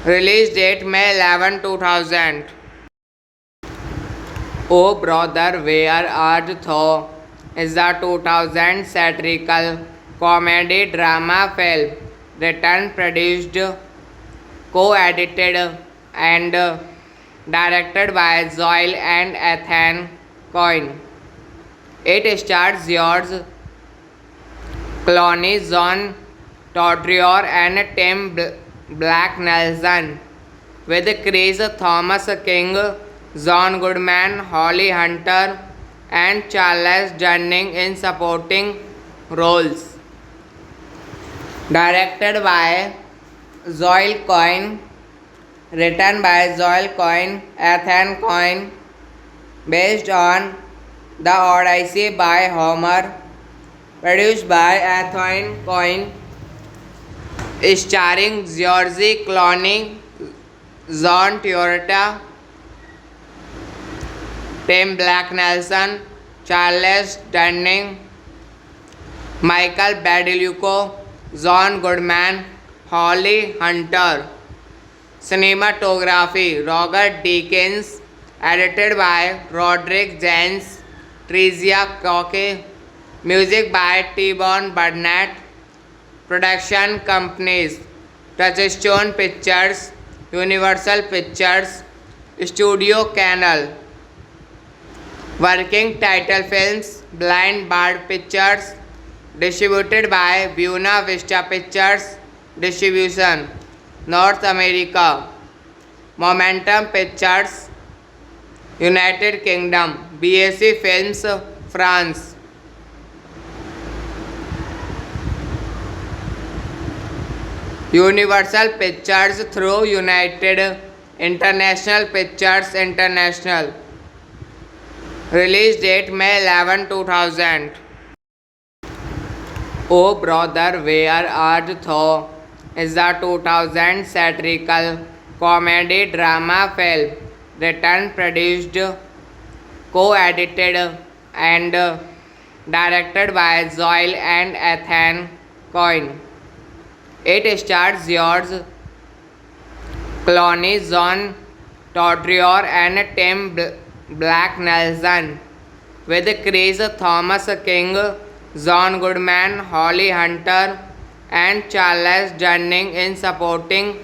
Release date May 11, 2000. Oh Brother, Where Art Thou is a 2000 satirical comedy drama film written, produced, co-edited and directed by Joel and Ethan Cohen. It stars George Clooney, John Turturro, and Tim Black Nelson, with Chris Thomas King, John Goodman, Holly Hunter, and Charles Durning in supporting roles. Directed by Joel Cohen, written by Joel Cohen, Ethan Cohen, based on The Odyssey by Homer, produced by Ethan Cohen, starring George Clooney, John Turturro, Tim Black Nelson, Charles Durning, Michael Badalucco, John Goodman, Holly Hunter. Cinematography Roger Deakins, edited by Roderick Jens, Tricia Cocke, music by T-Bone Burnett. Production companies Touchstone Pictures, Universal Pictures, Studio Canal. Working title films Blind Bird Pictures, distributed by Buena Vista Pictures Distribution, North America. Momentum Pictures, United Kingdom. BAC Films, France. Universal Pictures through United International Pictures International. Release date May 11, 2000. Oh Brother, Where Art Thou is a 2000 satirical comedy drama film written, produced, co-edited and directed by Joel and Ethan Cohen. It stars George Clooney, John Turturro, and Tim Black Nelson, with Chris Thomas King, John Goodman, Holly Hunter, and Charles Durning in supporting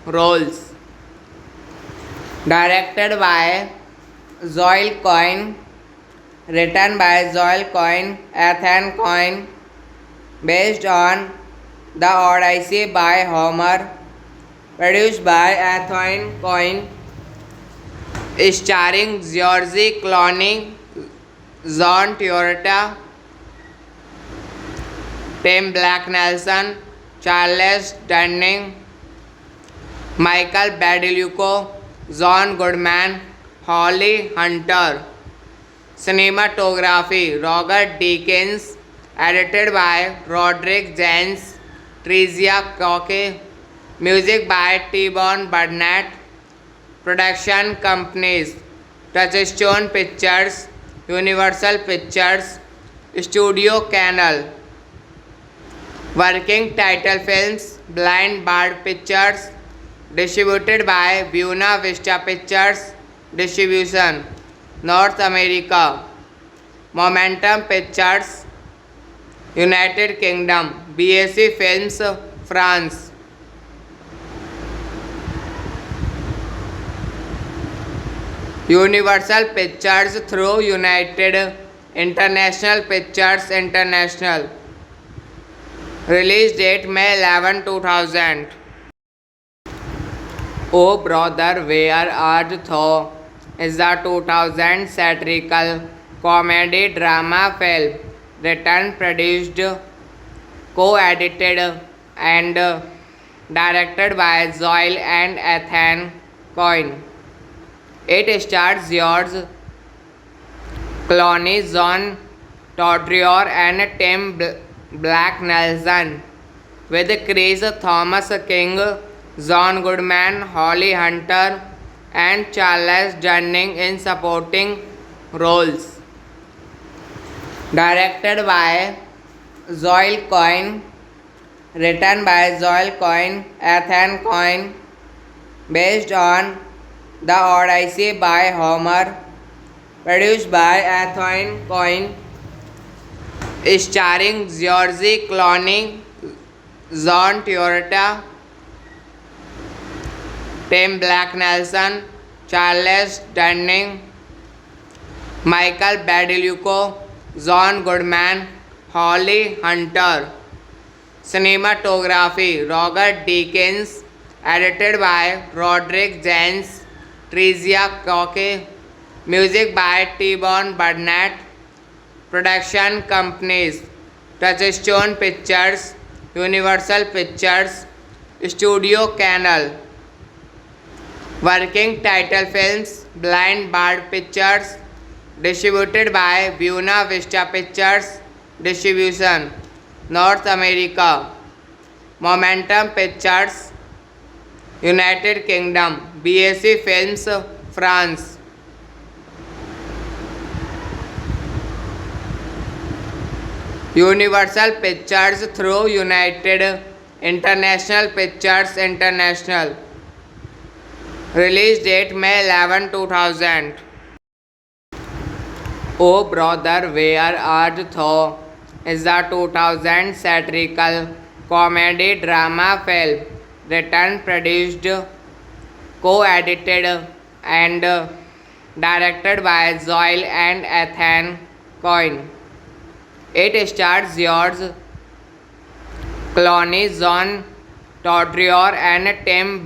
roles. Directed by Joel Cohen, written by Joel Cohen, Ethan Cohen, based on The Odyssey by Homer, produced by Ethan Cohen, starring George Clooney, John Turturro, Tim Black Nelson, Charles Durning, Michael Badalucco, John Goodman, Holly Hunter. Cinematography Roger Deakins. Edited by Roderick Jens, Tricia Cocke. Music by T-Bone Burnett. Production companies Touchstone Pictures, Universal Pictures, Studio Canal. Working title films Blind Bird Pictures. Distributed by Buena Vista Pictures. Distribution North America. Momentum Pictures, United Kingdom. BAC Films, France. Universal Pictures through United International Pictures International. Release date May 11, 2000. Oh Brother, Where Art Thou is a 2000 satirical comedy drama film written, produced, co-edited and directed by Zoil and Ethan Coyne. It stars George Clooney, John Turturro and Tim Black Nelson, with Chris Thomas King, John Goodman, Holly Hunter and Charles Durning in supporting roles. Directed by Zoil Coyne, written by Zoil Coyne, Ethan Coyne, based on The Odyssey by Homer, produced by Ethan Coyne, starring George Clooney, John Turturro, Tim Black Nelson, Charles Durning, Michael Badalucci, John Goodman, Holly Hunter. Cinematography Roger Deakins. Edited by Roderick Jens, Tricia Cocke. Music by T-Bone Burnett. Production companies Touchstone Pictures, Universal Pictures, Studio Canal. Working title films Blind Bird Pictures. Distributed by Buena Vista Pictures. Distribution North America. Momentum Pictures, United Kingdom. BAC Films, France. Universal Pictures through United International Pictures International. Release date May 11, 2000. Oh Brother, Where Art Thou is a 2000 satirical comedy drama film written, produced, co-edited and directed by Zoil and Ethan Coyne. It stars George Clooney, John Turturro and Tim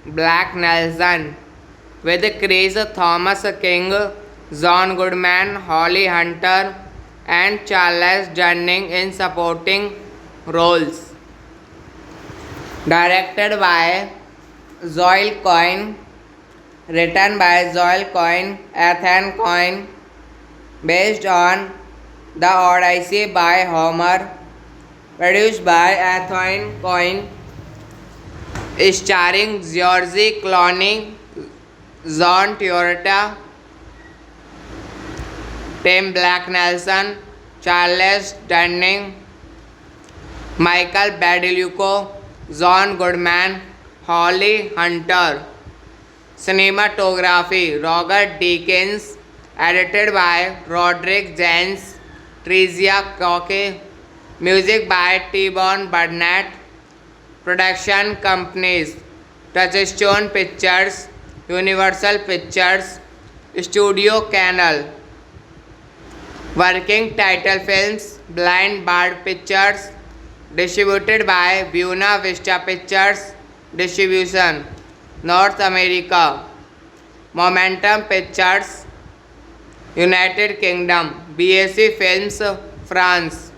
Black Nelson, with Chris Thomas King, John Goodman, Holly Hunter and Charles Durning in supporting roles. Directed by Zoil Coyne, written by Zoil Coyne, Ethan Coyne, based on The Odyssey by Homer, produced by Ethan Coyne, starring George Clooney, John Turturro, Tim Black Nelson, Charles Durning, Michael Badalucci, John Goodman, Holly Hunter. Cinematography Roger Deakins. Edited by Roderick Jens, Tricia Cocke. Music by T-Bone Burnett. Production companies Touchstone Pictures, Universal Pictures, Studio Canal. Working title films Blind Bird Pictures. Distributed by Buena Vista Pictures. Distribution North America. Momentum Pictures, United Kingdom. BAC Films, France.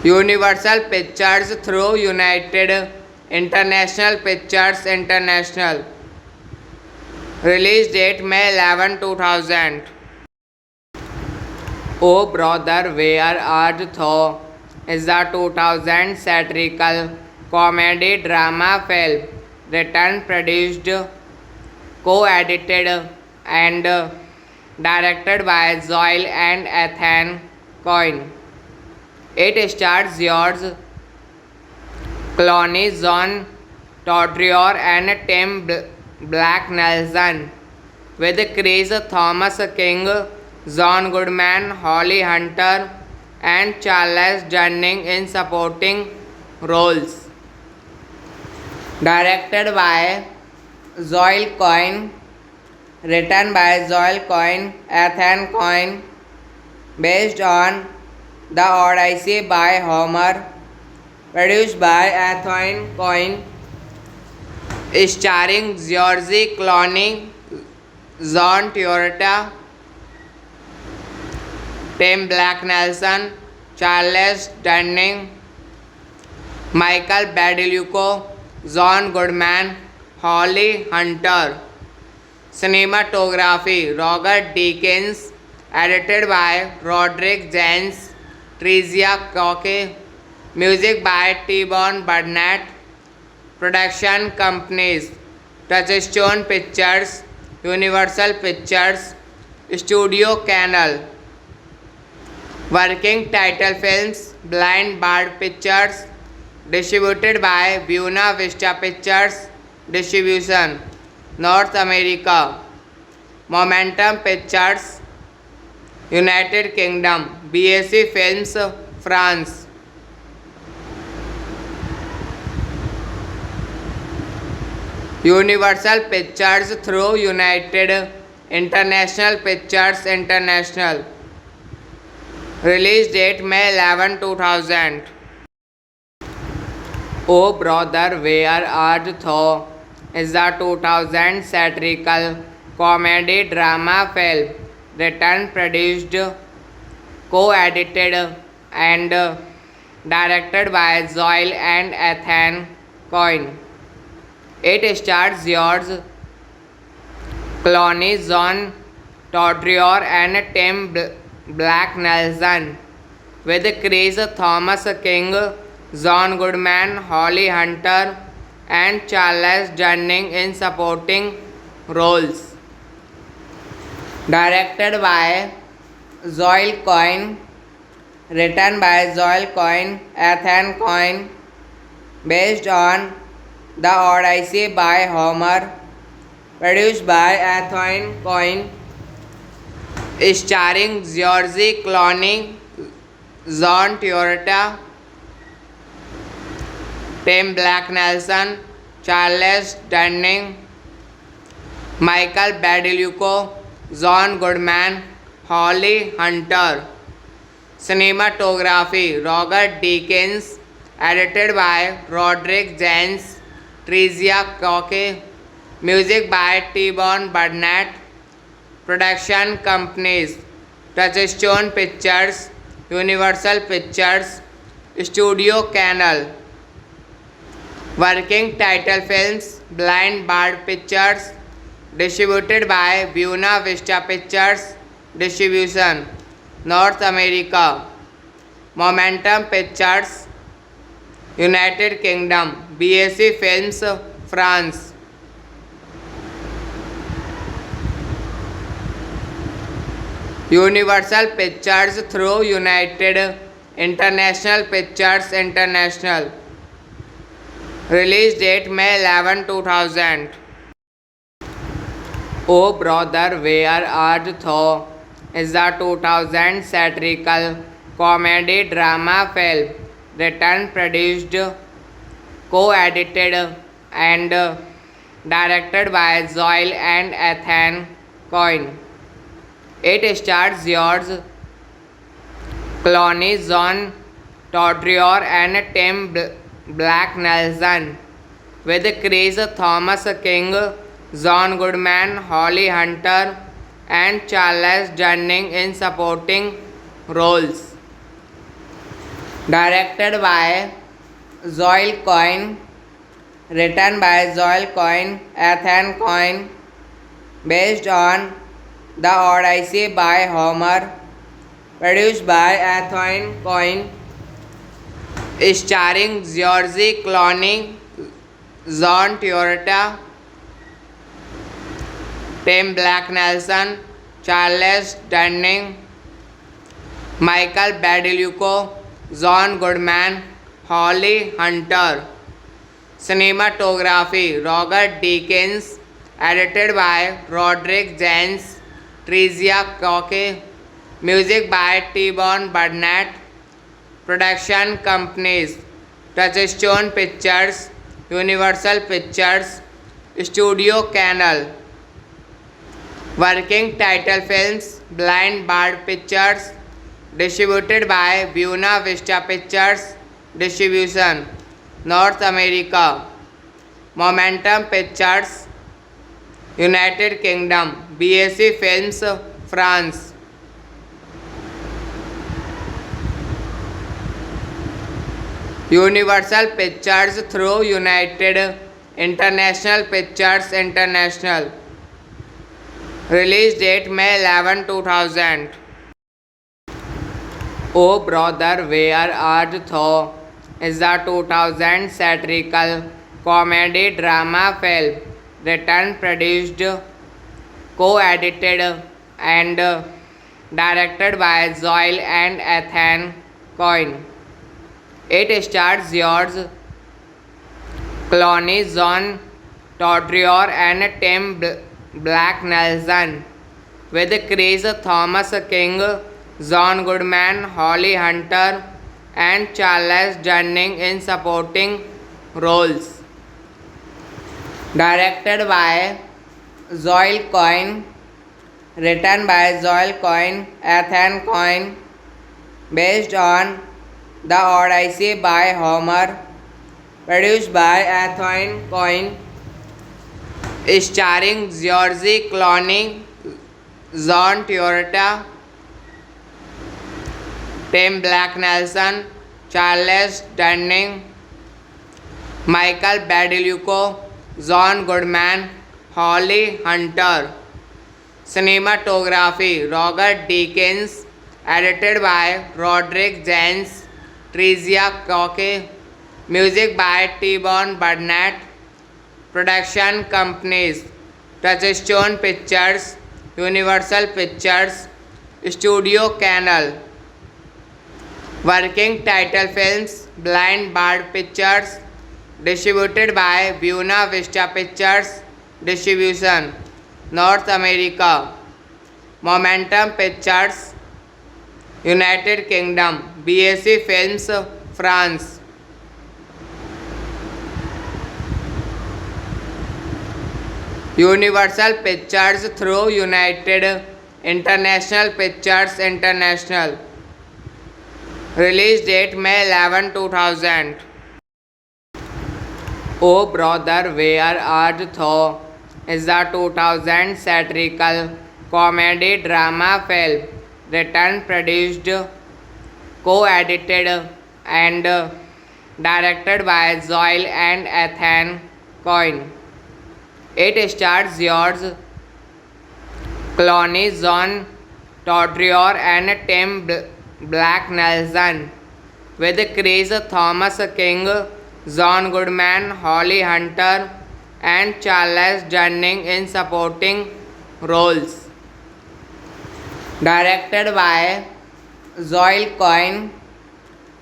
Universal Pictures through United International Pictures International. Release date May 11, 2000. Oh Brother, Where Art Thou is a 2000 satirical comedy drama film written, produced, co-edited and directed by Zoil and Ethan Coyne. It stars George Clooney, John Turturro and Tim Black Nelson, with Chris Thomas King, John Goodman, Holly Hunter and Charles Durning in supporting roles. Directed by Zoil Coyne, written by Zoil Coyne, Ethan Coyne, based on The Odyssey by Homer, produced by Ethan Coyne, starring George Clooney, John Turturro, Tim Black Nelson, Charles Durning, Michael Badalucci, John Goodman, Holly Hunter. Cinematography Roger Deakins, edited by Roderick Jens, Tricia Cocke, music by T-Bone Burnett. Production companies Touchstone Pictures, Universal Pictures, Studio Canal. Working title films Blind Bird Pictures, distributed by Buena Vista Pictures Distribution, North America. Momentum Pictures, United Kingdom. BAC Films, France. Universal Pictures through United International Pictures International. Release date May 11, 2000. Oh Brother, Where Art Thou is a 2000 satirical comedy drama film written, produced, co-edited and directed by Zoil and Ethan Coyne. It stars George Clooney, John Turturro and Tim Black Nelson, with Chris Thomas King, John Goodman, Holly Hunter and Charles Durning in supporting roles. Directed by Zoil Coyne, written by Zoil Coyne, Ethan Coyne, based on The Odyssey by Homer, produced by Ethan Coyne, starring George Clooney, John Turturro, Tim Black Nelson, Charles Durning, Michael Badalucci, John Goodman, Holly Hunter. Cinematography Roger Deakins, edited by Roderick Jens, Tricia Cocke, music by T-Bone Burnett. Production companies Touchstone Pictures, Universal Pictures, Studio Canal. Working title films Blind Bird Pictures, distributed by Buena Vista Pictures Distribution, North America. Momentum Pictures, United Kingdom. BAC Films, France. Universal Pictures through United International Pictures International. Release date May 11, 2000. Oh Brother, Where Art Thou is a 2000 satirical comedy drama film written, produced, co-edited and directed by Zoil and Ethan Coyne. It stars George Clooney, John Turturro and Tim Black Nelson, with Chris Thomas King, John Goodman, Holly Hunter and Charles Durning in supporting roles. Directed by Joel Coyne, written by Joel Coyne, Ethan Coyne, based on The Odyssey by Homer, produced by Ethan Coyne, starring George Clooney, John Travolta, Tim Black Nelson, Charles Dunning, Michael Badalucco, John Goodman, Holly Hunter. Cinematography Roger Deakins, edited by Roderick Jens, Tricia Cocke, music by T-Bone Burnett, production companies Touchstone Pictures, Universal Pictures, Studio Canal. Working title films Blind Bird Pictures, distributed by Buena Vista Pictures Distribution, North America. Momentum Pictures, United Kingdom. BAC Films, France. Universal Pictures through United International Pictures International. Release date May 11, 2000. Oh Brother, Where Art Thou is a 2000 satirical comedy drama film written, produced, co-edited and directed by Joel and Ethan Coyne. It stars George Clooney, John Travolta and Tim Black Nelson, with Chris Thomas King, John Goodman, Holly Hunter and Charles Dunning in supporting roles. Directed by Joel Coyne, written by Joel Coyne, Ethan Coyne, based on The Odyssey by Homer, produced by Ethan Coyne, starring George Clooney, John Travolta, Tim Black Nelson, Charles Dunning, Michael Badalucco, John Goodman, Holly Hunter. Cinematography Roger Deakins, edited by Roderick Jens, Tricia Cocke, music by T-Bone Burnett, production companies Touchstone Pictures, Universal Pictures, Studio Canal. Working title films Blind Bird Pictures, distributed by Buena Vista Pictures Distribution, North America. Momentum Pictures, United Kingdom. BAC Films, France. Universal Pictures through United International Pictures International. Release date May 11, 2000. Oh Brother, Where Art Thou is a 2000 satirical comedy drama film written, produced, co-edited and directed by Joel and Ethan Coyne. It stars George Clooney, John Travolta and Tim Black Nelson, with Chris Thomas King, John Goodman, Holly Hunter and Charles Dunning in supporting roles. Directed by Joel Coyne,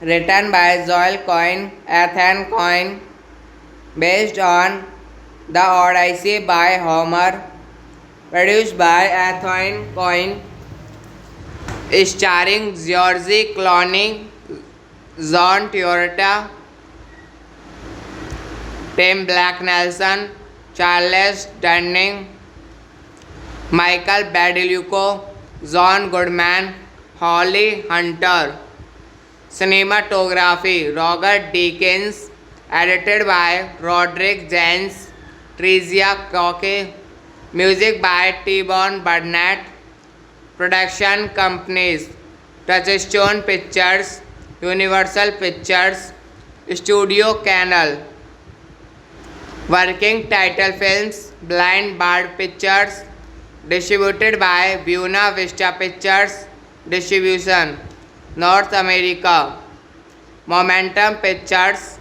written by Joel Coyne, Ethan Coyne, based on The Odyssey by Homer, produced by Ethan Coyne, starring George Clooney, John Travolta, Tim Black Nelson, Charles Dunning, Michael Badalucco, John Goodman, Holly Hunter. Cinematography Roger Deakins, edited by Roderick Jens, Tricia Cocke, music by T-Bone Burnett, production companies Touchstone Pictures, Universal Pictures Studio Canal. Working title films Blind Bird Pictures, distributed by Buena Vista Pictures Distribution, North America. Momentum Pictures,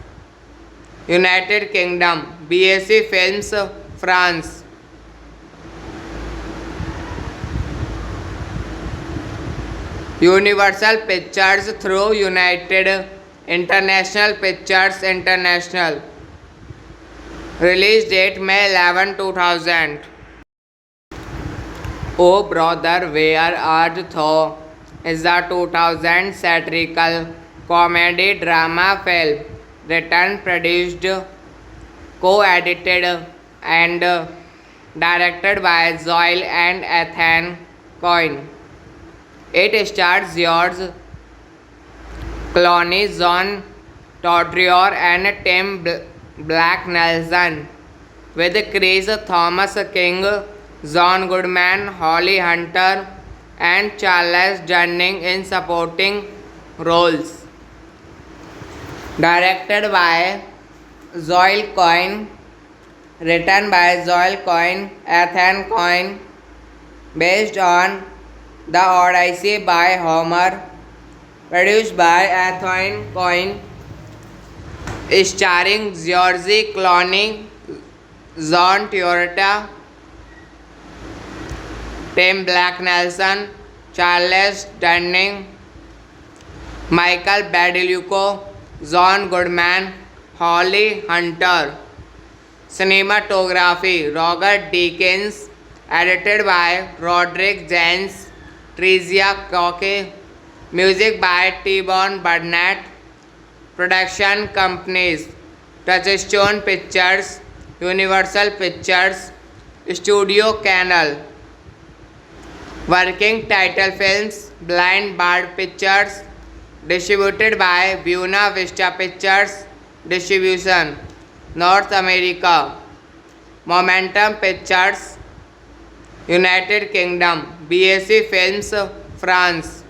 United Kingdom. BAC Films, France. Universal Pictures through United International Pictures International. Release date May 11, 2000. Oh Brother, Where Art Thou is a 2000 satirical comedy drama film written, produced, co-edited and directed by Zoil and Ethan Coyne. It stars George Clooney, John Turturro and Tim Black Nelson, with Chris Thomas King, John Goodman, Holly Hunter and Charles Durning in supporting roles. Directed by Zoil Coyne, written by Zoil Coyne, Ethan Coyne, based on The Odyssey by Homer, produced by Ethan Coyne, starring George Clooney, John Turturro, Tim Black Nelson, Charles Durning, Michael Badalucco, John Goodman, Holly Hunter. Cinematography Roger Deakins, edited by Roderick Jens, Tricia Cocke, music by T-Bone Burnett. Production companies Touchstone Pictures, Universal Pictures, Studio Canal. Working title films Blind Bird Pictures, distributed by Buena Vista Pictures Distribution, North America. Momentum Pictures, United Kingdom. BAC Films, France.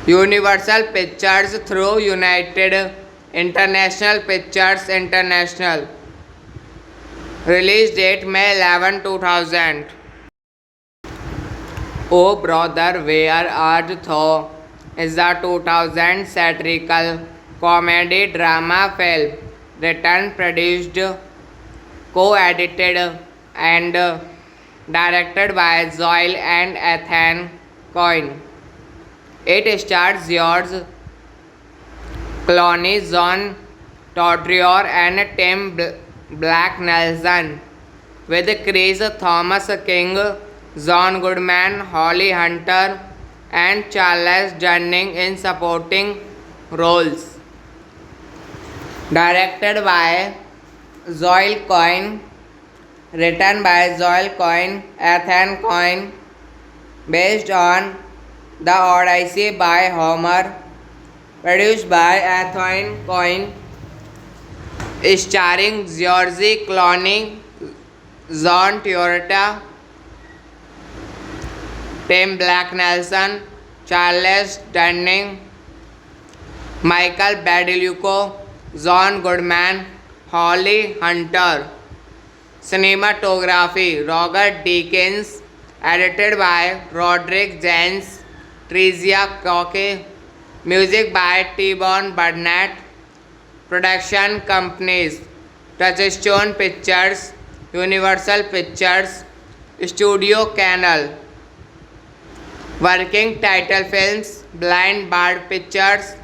Universal Pictures through United International Pictures International. Release date May 11, 2000. Oh Brother, Where Art Thou is a 2000 satirical comedy drama film written, produced, co-edited and directed by Zoil and Ethan Coyne. It stars George Clooney, John Turturro and Tim Black Nelson, with Chris Thomas King, John Goodman, Holly Hunter and Charles Durning in supporting roles. Directed by Zoil Coyne, written by Zoil Coyne, Ethan Coyne, based on The Odyssey by Homer, produced by Ethan Coyne, starring George Clooney, John Turturro, Tim Black Nelson, Charles Durning, Michael Badalucco, John Goodman, Holly Hunter. Cinematography Roger Deakins, edited by Roderick Jens, Tricia Cocke, music by T-Bone Burnett. Production companies Touchstone Pictures, Universal Pictures, Studio Canal. Working title films Blind Bird Pictures,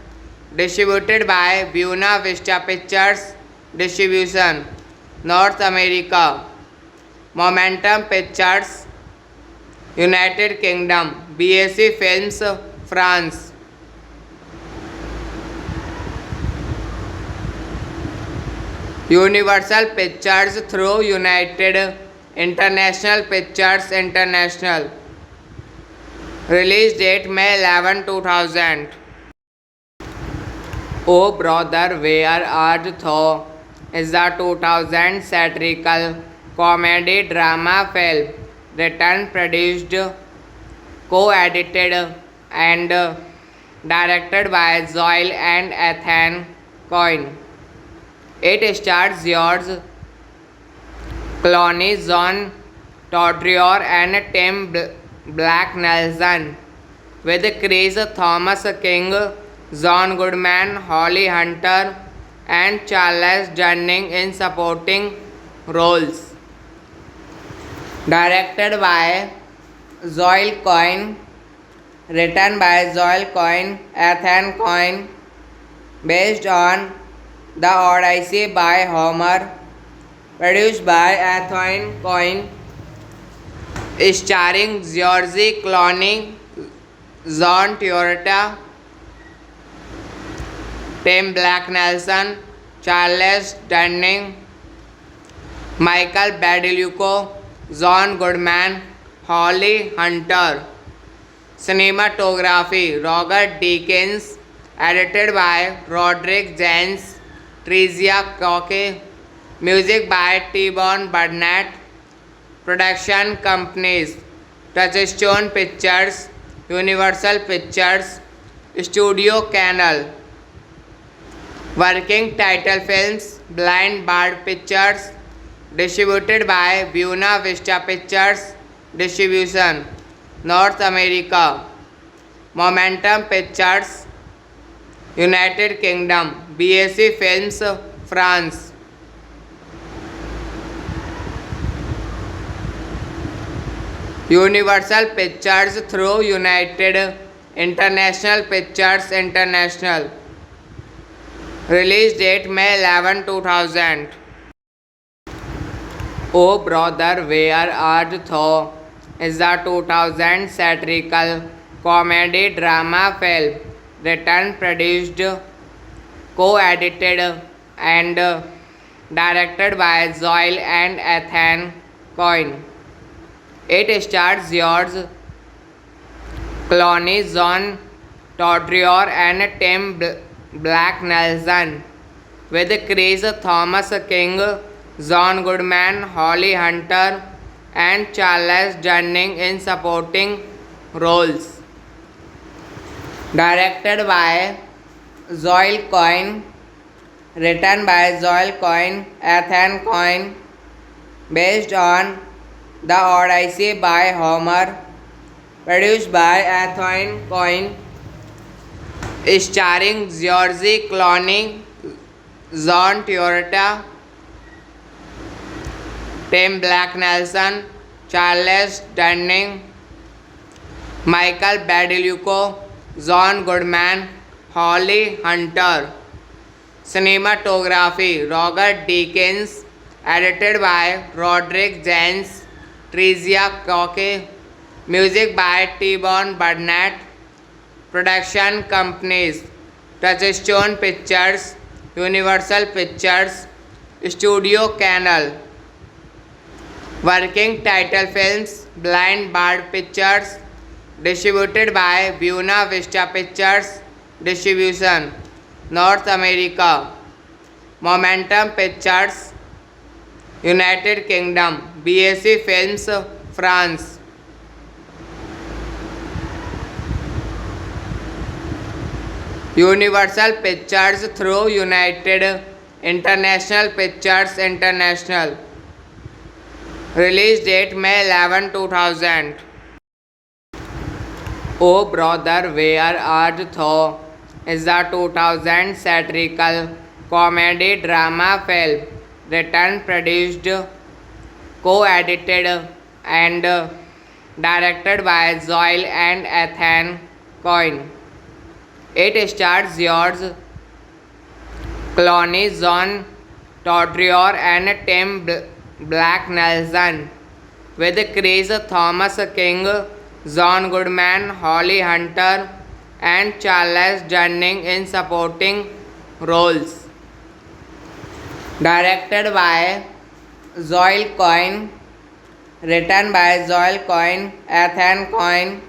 distributed by Buena Vista Pictures Distribution, North America. Momentum Pictures, United Kingdom. BAC Films, France. Universal Pictures through United International Pictures International. Release date May 11, 2000. Oh Brother, Where Art Thou is a 2000 satirical comedy drama film written, produced, co-edited and directed by Zoil and Ethan Coyne. It stars George Clooney, John Turturro, and Tim Black Nelson, with Chris Thomas King, John Goodman, Holly Hunter, and Charles Durning in supporting roles. Directed by Joel Coyne, written by Joel Coyne, Ethan Coyne, based on The Odyssey by Homer, produced by Ethan Coyne, starring George Clooney, John Turturro, Tim Black Nelson, Charles Durning, Michael Badalucco, John Goodman, Holly Hunter. Cinematography Roger Deakins, edited by Roderick Jens, Tricia Cocke, music by T-Bone Burnett. Production companies Touchstone Pictures, Universal Pictures, Studio Canal. Working title films Blind Bird Pictures, distributed by Buena Vista Pictures Distribution, North America. Momentum Pictures, United Kingdom. BAC Films, France. Universal Pictures through United International Pictures International. Release date May 11, 2000. Oh Brother, Where Art Thou is a 2000 satirical comedy drama film written, produced, co-edited and directed by Joel and Ethan Coyne. It stars George Clooney, John Turturro, and Tim Black Nelson, with Chris Thomas King, John Goodman, Holly Hunter, and Charles Durning in supporting roles. Directed by Joel Coyne, written by Joel Coyne, Ethan Coyne, based on The Odyssey by Homer, produced by Ethan Coyne, starring George Clooney, John Turturro, Tim Black Nelson, Charles Durning, Michael Badalucco, John Goodman, Holly Hunter. Cinematography Roger Deakins, edited by Roderick Jens, Tricia Cocke, music by T-Bone Burnett. Production companies Touchstone Pictures, Universal Pictures, Studio Canal. Working title films Blind Bird Pictures, distributed by Buena Vista Pictures Distribution, North America. Momentum Pictures, United Kingdom. BAC Films, France. Universal Pictures through United International Pictures International. Release date May 11, 2000. Oh Brother, Where Art Thou is a 2000 satirical comedy drama film written, produced, co-edited and directed by Joel and Ethan Coyne. It stars George Clooney, John Turturro, and Tim Black Nelson, with Chris Thomas King, John Goodman, Holly Hunter, and Charles Durning in supporting roles. Directed by Joel Coyne, written by Joel Coyne, Ethan Coyne,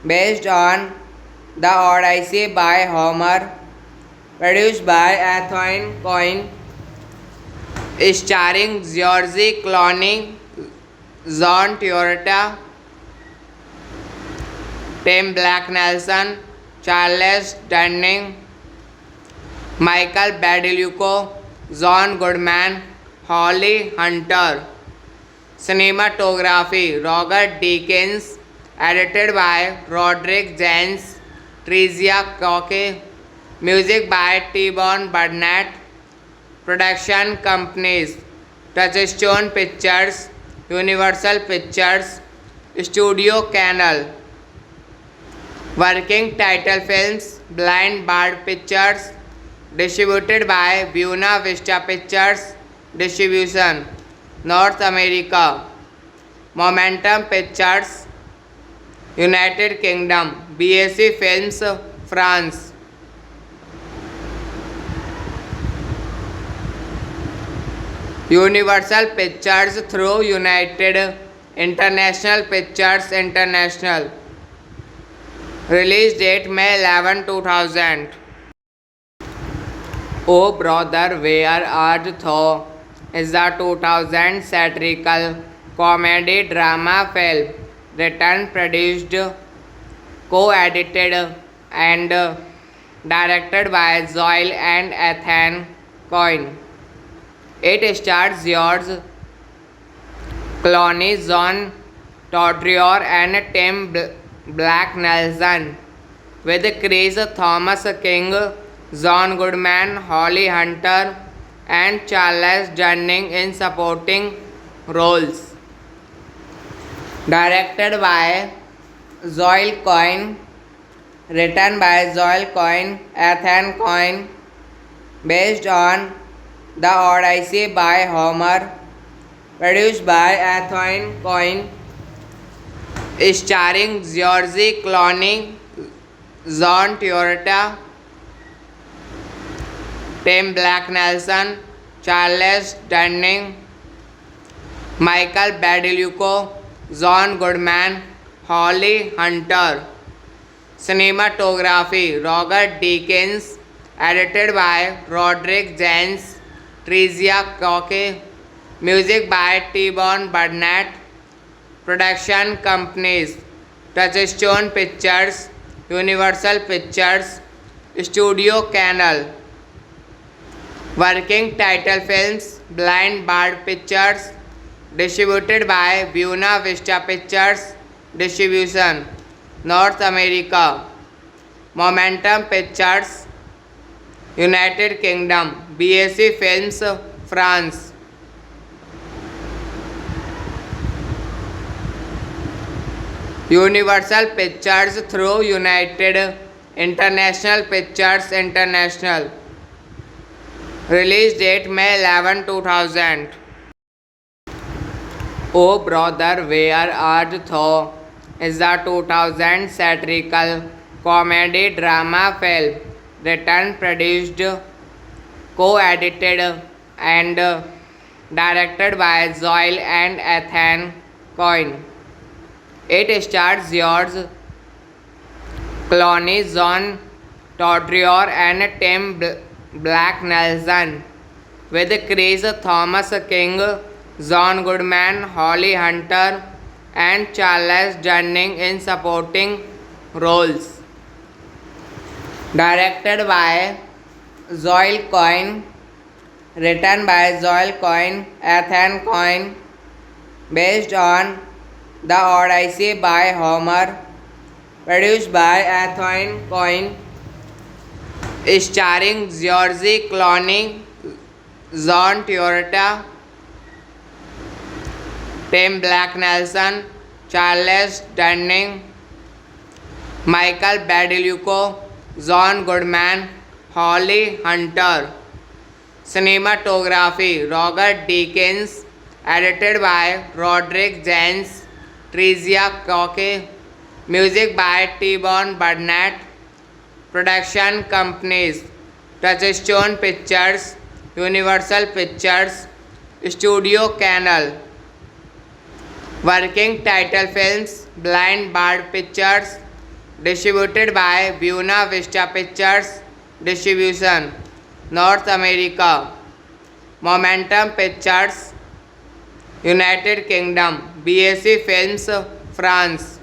based on The Odyssey by Homer, produced by Ethan Coyne, starring George Clooney, John Turturro, Tim Black Nelson, Charles Durning, Michael Badalucco, John Goodman, Holly Hunter. Cinematography Roger Deakins, edited by Roderick Jens, Tricia Cocke, music by T-Bone Burnett. Production companies Touchstone Pictures, Universal Pictures, Studio Canal. Working title films Blind Bird Pictures, distributed by Buena Vista Pictures Distribution, North America. Momentum Pictures, United Kingdom. BAC Films, France. Universal Pictures through United International Pictures International. Release date May 11, 2000. Oh Brother, Where Art Thou is a 2000 satirical comedy drama film written, produced, co-edited and directed by Zoil and Ethan Coyne. It stars George Clooney, John Turturro and Tim Black Nelson, with Chris Thomas King, John Goodman, Holly Hunter and Charles Durning in supporting roles. Directed by Zoil Coyne, written by Zoil Coyne, Ethan Coyne, based on The Odyssey by Homer, produced by Ethan Coyne, starring George Clooney, John Turturro, Tim Black Nelson, Charles Durning, Michael Badalucco, John Goodman, Holly Hunter. Cinematography Roger Deakins, edited by Roderick Jens, Tricia Cocke, music by T-Bone Burnett. Production companies Touchstone Pictures, Universal Pictures, Studio Canal. Working title films Blind Bird Pictures, distributed by Buena Vista Pictures Distribution, North America. Momentum Pictures, United Kingdom. BAC Films, France. Universal Pictures through United International Pictures International. Release date May 11, 2000. Oh Brother, Where Art Thou is a 2000 satirical comedy drama film written, produced, co-edited and directed by Zoil and Ethan Coyne. It stars George Clooney, John Turturro and Tim Black Nelson, with Chris Thomas King, John Goodman, Holly Hunter and Charles Durning in supporting roles. Directed by Zoil Coyne, written by Zoil Coyne, Ethan Coyne, based on The Odyssey by Homer, produced by Ethan Coyne, starring George Clooney, John Turturro, Tim Black Nelson, Charles Durning, Michael Badalucco, John Goodman, Holly Hunter. Cinematography Roger Deakins, edited by Roderick Jens, Tricia Cocke, music by T-Bone Burnett. Production companies Touchstone Pictures, Universal Pictures, Studio Canal. Working title films Blind Bird Pictures, distributed by Buena Vista Pictures Distribution, North America. Momentum Pictures, United Kingdom. BAC Films, France.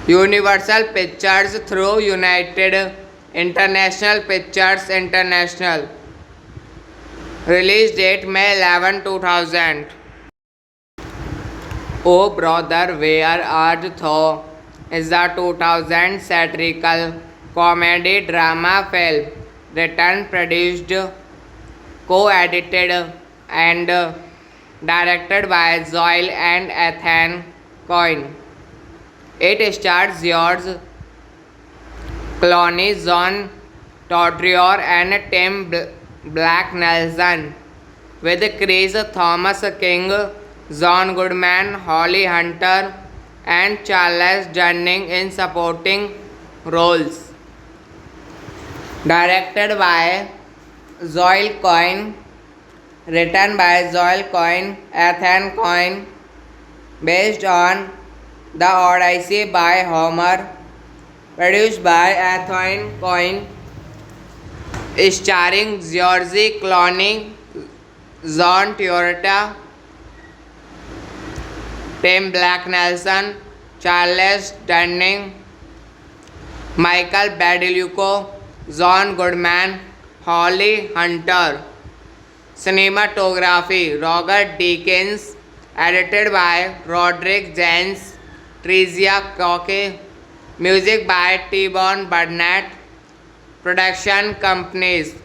Universal Pictures through United International Pictures International. Release date May 11, 2000. Oh Brother, Where Art Thou is a 2000 satirical comedy drama film written, produced, co-edited and directed by Zoil and Ethan Coyne. It stars George Clooney, John Turturro and Tim Black Nelson, with Chris Thomas King, John Goodman, Holly Hunter and Charles Durning in supporting roles. Directed by Zoil Coyne, written by Zoil Coyne, Ethan Coyne, based on The Odyssey by Homer, produced by Ethan Coyne, starring George Clooney, John Turturro, Tim Black Nelson, Charles Durning, Michael Badalucci, John Goodman, Holly Hunter. Cinematography Roger Deakins, edited by Roderick Jens, Tricia Cocke, music by T-Bone Burnett. Production companies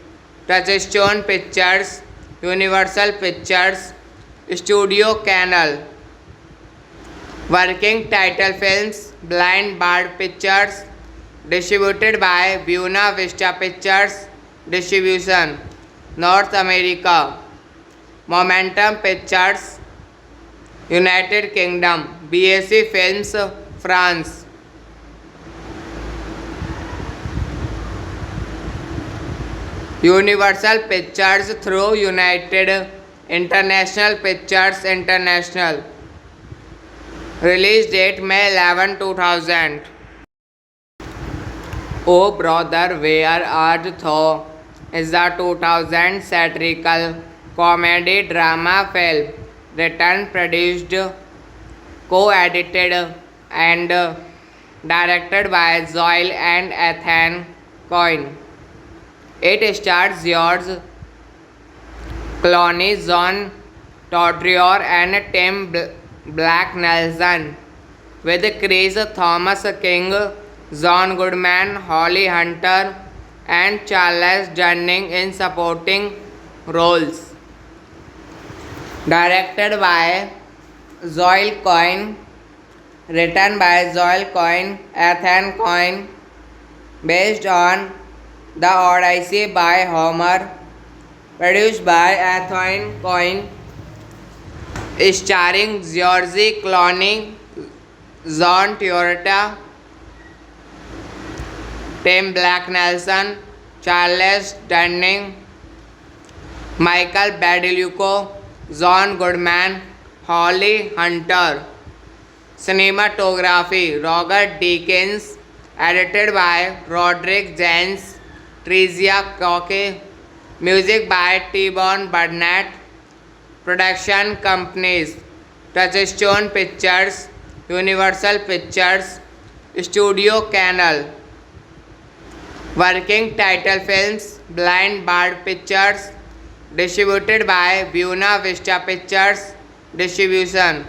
Touchstone Pictures, Universal Pictures, Studio Canal. Working title films Blind Bird Pictures, distributed by Buena Vista Pictures Distribution, North America. Momentum Pictures, United Kingdom. BAC Films, France. Universal Pictures through United International Pictures International. Release date May 11, 2000. Oh Brother, Where Art Thou is a 2000 satirical comedy drama film written, produced, co-edited and directed by Zoil and Ethan Coyne. It stars George Clooney, John Turturro and Tim Black Nelson, with Chris Thomas King, John Goodman, Holly Hunter and Charles Durning in supporting roles. Directed by Zoil Coyne, written by Zoil Coyne, Ethan Coyne, based on The Odyssey by Homer, produced by Ethan Coyne, starring George Clooney, John Turturro, Tim Black Nelson, Charles Durning, Michael Badalucci, John Goodman, Holly Hunter. Cinematography Roger Deakins, edited by Roderick Jens, Tricia Cocke, music by T-Bone Burnett. Production companies Touchstone Pictures, Universal Pictures, Studio Canal. Working title films Blind Bird Pictures, distributed by Buena Vista Pictures Distribution,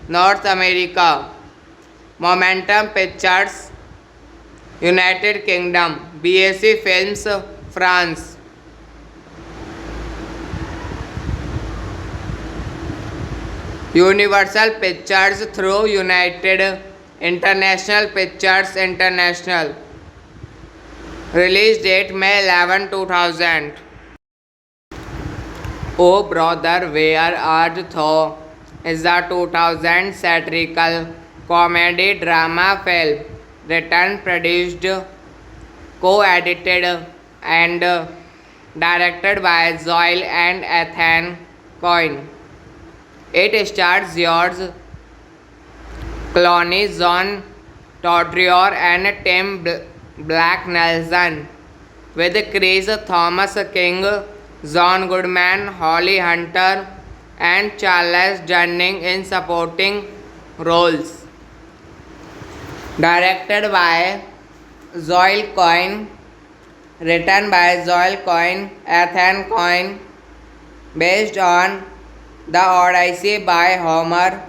North America. Momentum Pictures, United Kingdom. BAC Films, France. Universal Pictures through United International Pictures International. Release date May 11, 2000. Oh Brother, Where Art Thou is a 2000 satirical comedy drama film written, produced, co-edited and directed by Zoil and Ethan Coyne. It stars George Clooney, John Turturro and Tim Black Nelson, with Chris Thomas King, John Goodman, Holly Hunter and Charles Durning in supporting roles. directed by Joel Cohen, written by Joel Cohen, Ethan Cohen, based on The Odyssey by Homer,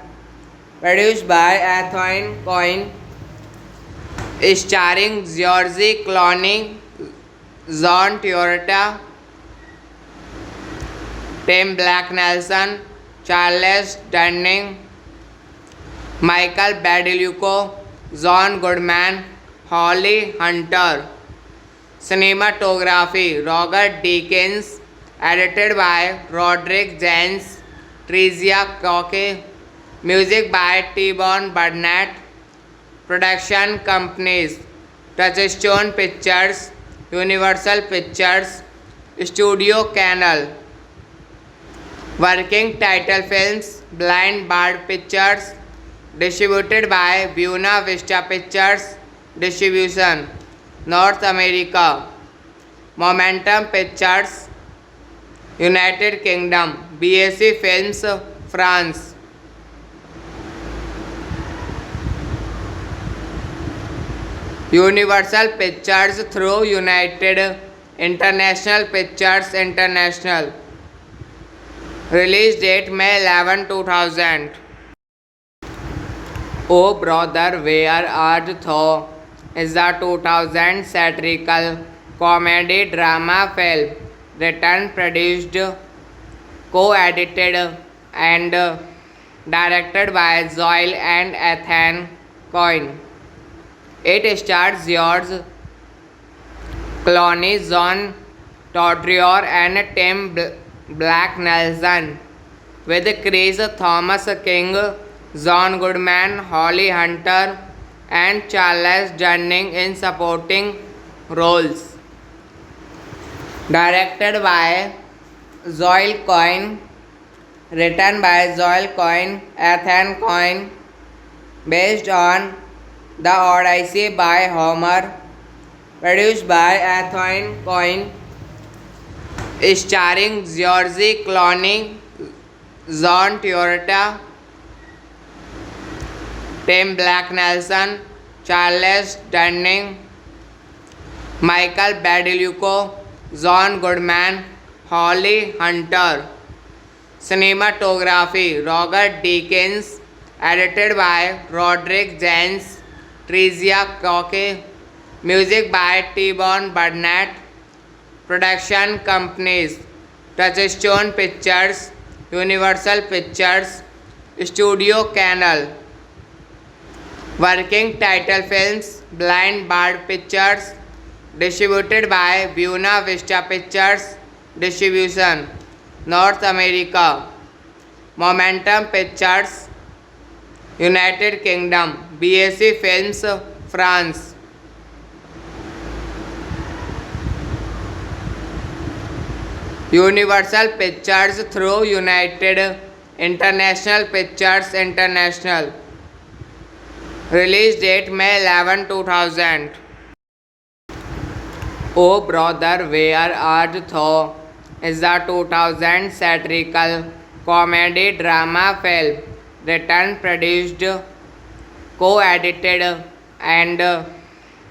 produced by Ethan Cohen, starring George Clooney, John Travolta, Tim Blake Nelson, Charles Durning, Michael Badalucco, John Goodman, Holly Hunter. Cinematography Roger Deakins, edited by Roderick Jens, Tricia Cocke, music by T-Bone Burnett. Production companies Touchstone Pictures, Universal Pictures, Studio Canal. Working title films Blind Bird Pictures, distributed by Buena Vista Pictures Distribution, North America. Momentum Pictures, United Kingdom. BAC Films, France. Universal Pictures through United International Pictures International. Release date May 11, 2000. Oh Brother, Where Art Thou is the 2000 satirical comedy drama film written, produced, co-edited and directed by Joel and Ethan Cohen. It stars George Clooney, John Travolta and Tim Blake Nelson, with Chris Thomas King, John Goodman, Holly Hunter and Charles Durning in supporting roles. Directed by Joel Cohen, written by Joel Cohen, Ethan Cohen, based on The Odyssey by Homer, produced by Ethan Cohen, starring George Clooney, John Travolta, Tim Blake Nelson, Charles Durning, Michael Badalucco, John Goodman, Holly Hunter. Cinematography Roger Deakins, edited by Roderick Jens, Tricia Cocke, music by T-Bone Burnett. Production companies Touchstone Pictures, Universal Pictures, Studio Canal. Working title films Blind Bird Pictures, distributed by Buena Vista Pictures Distribution, North America. Momentum Pictures, United Kingdom. BAC Films, France. Universal Pictures through United International Pictures International. Release date May 11, 2000. Oh Brother, Where Art Thou is the 2000 satirical comedy drama film written, produced, co-edited and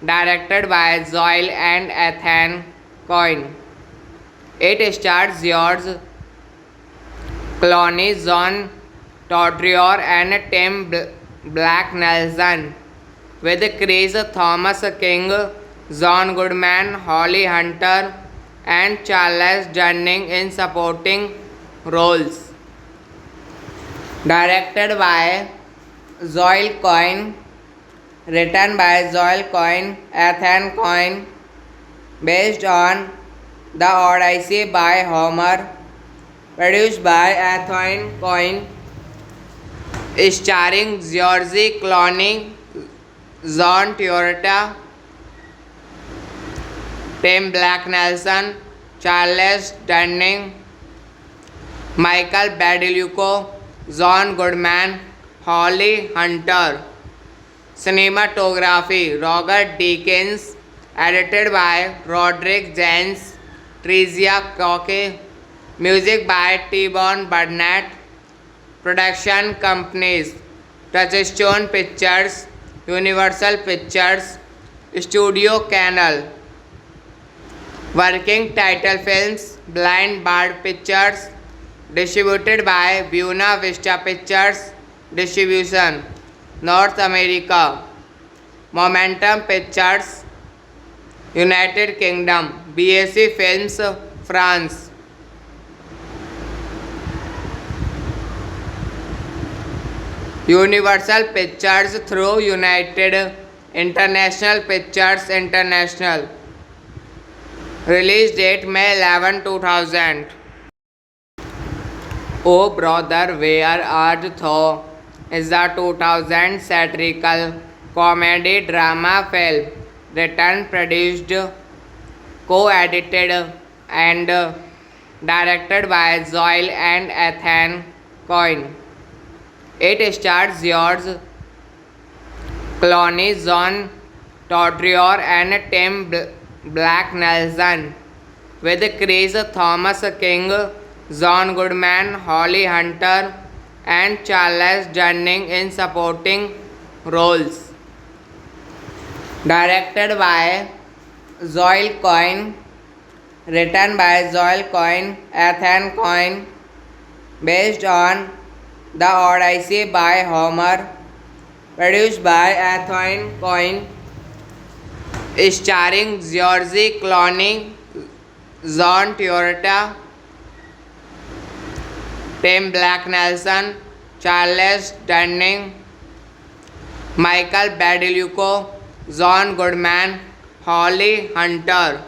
directed by Joel and Ethan Cohen. It stars George Clooney, John Travolta and Tim Blake Nelson, with Chris Thomas King, John Goodman, Holly Hunter and Charles Durning in supporting roles. Directed by Joel Cohen, written by Joel Cohen, Ethan Cohen, based on The Odyssey by Homer, produced by Ethan Cohen, starring George Clooney, John Travolta, Tim Blake Nelson, Charles Durning, Michael Badalucco, John Goodman, Holly Hunter. Cinematography Roger Deakins, edited by Roderick Jens, Tricia Cocke, music by T-Bone Burnett. Production companies Touchstone Pictures, Universal Pictures Studio Canal. Working title films Blind Bird Pictures, distributed by Buena Vista Pictures Distribution, North America. Momentum Pictures, United Kingdom. BAC Films, France. Universal Pictures through United International Pictures International. Release date May 11, 2000. Oh Brother, Where Art Thou is a 2000 satirical comedy drama film written, produced, co-edited and directed by Zoil and Ethan Coyne. It stars George Clooney, John Turturro and Tim Black Nelson, with Chris Thomas King, John Goodman, Holly Hunter and Charles Durning in supporting roles. Directed by Zoil Coyne, written by Zoil Coyne, Ethan Coyne, based on The Odyssey by Homer, produced by Ethan Coyne, starring George Clooney, John Turturro, Tim Black Nelson, Charles Durning, Michael Badalucci, John Goodman, Holly Hunter.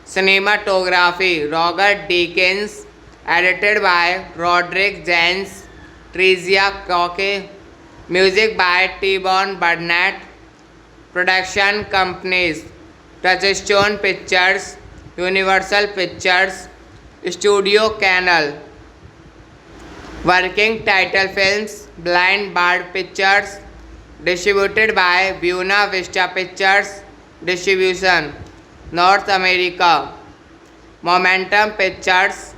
Cinematography Roger Deakins, edited by Roderick Jens, Tricia Cocke. Music by T-Bone Burnett. Production companies Touchstone Pictures, Universal Pictures, Studio Canal. Working title films Blind Bird Pictures, distributed by Buena Vista Pictures Distribution, North America. Momentum Pictures,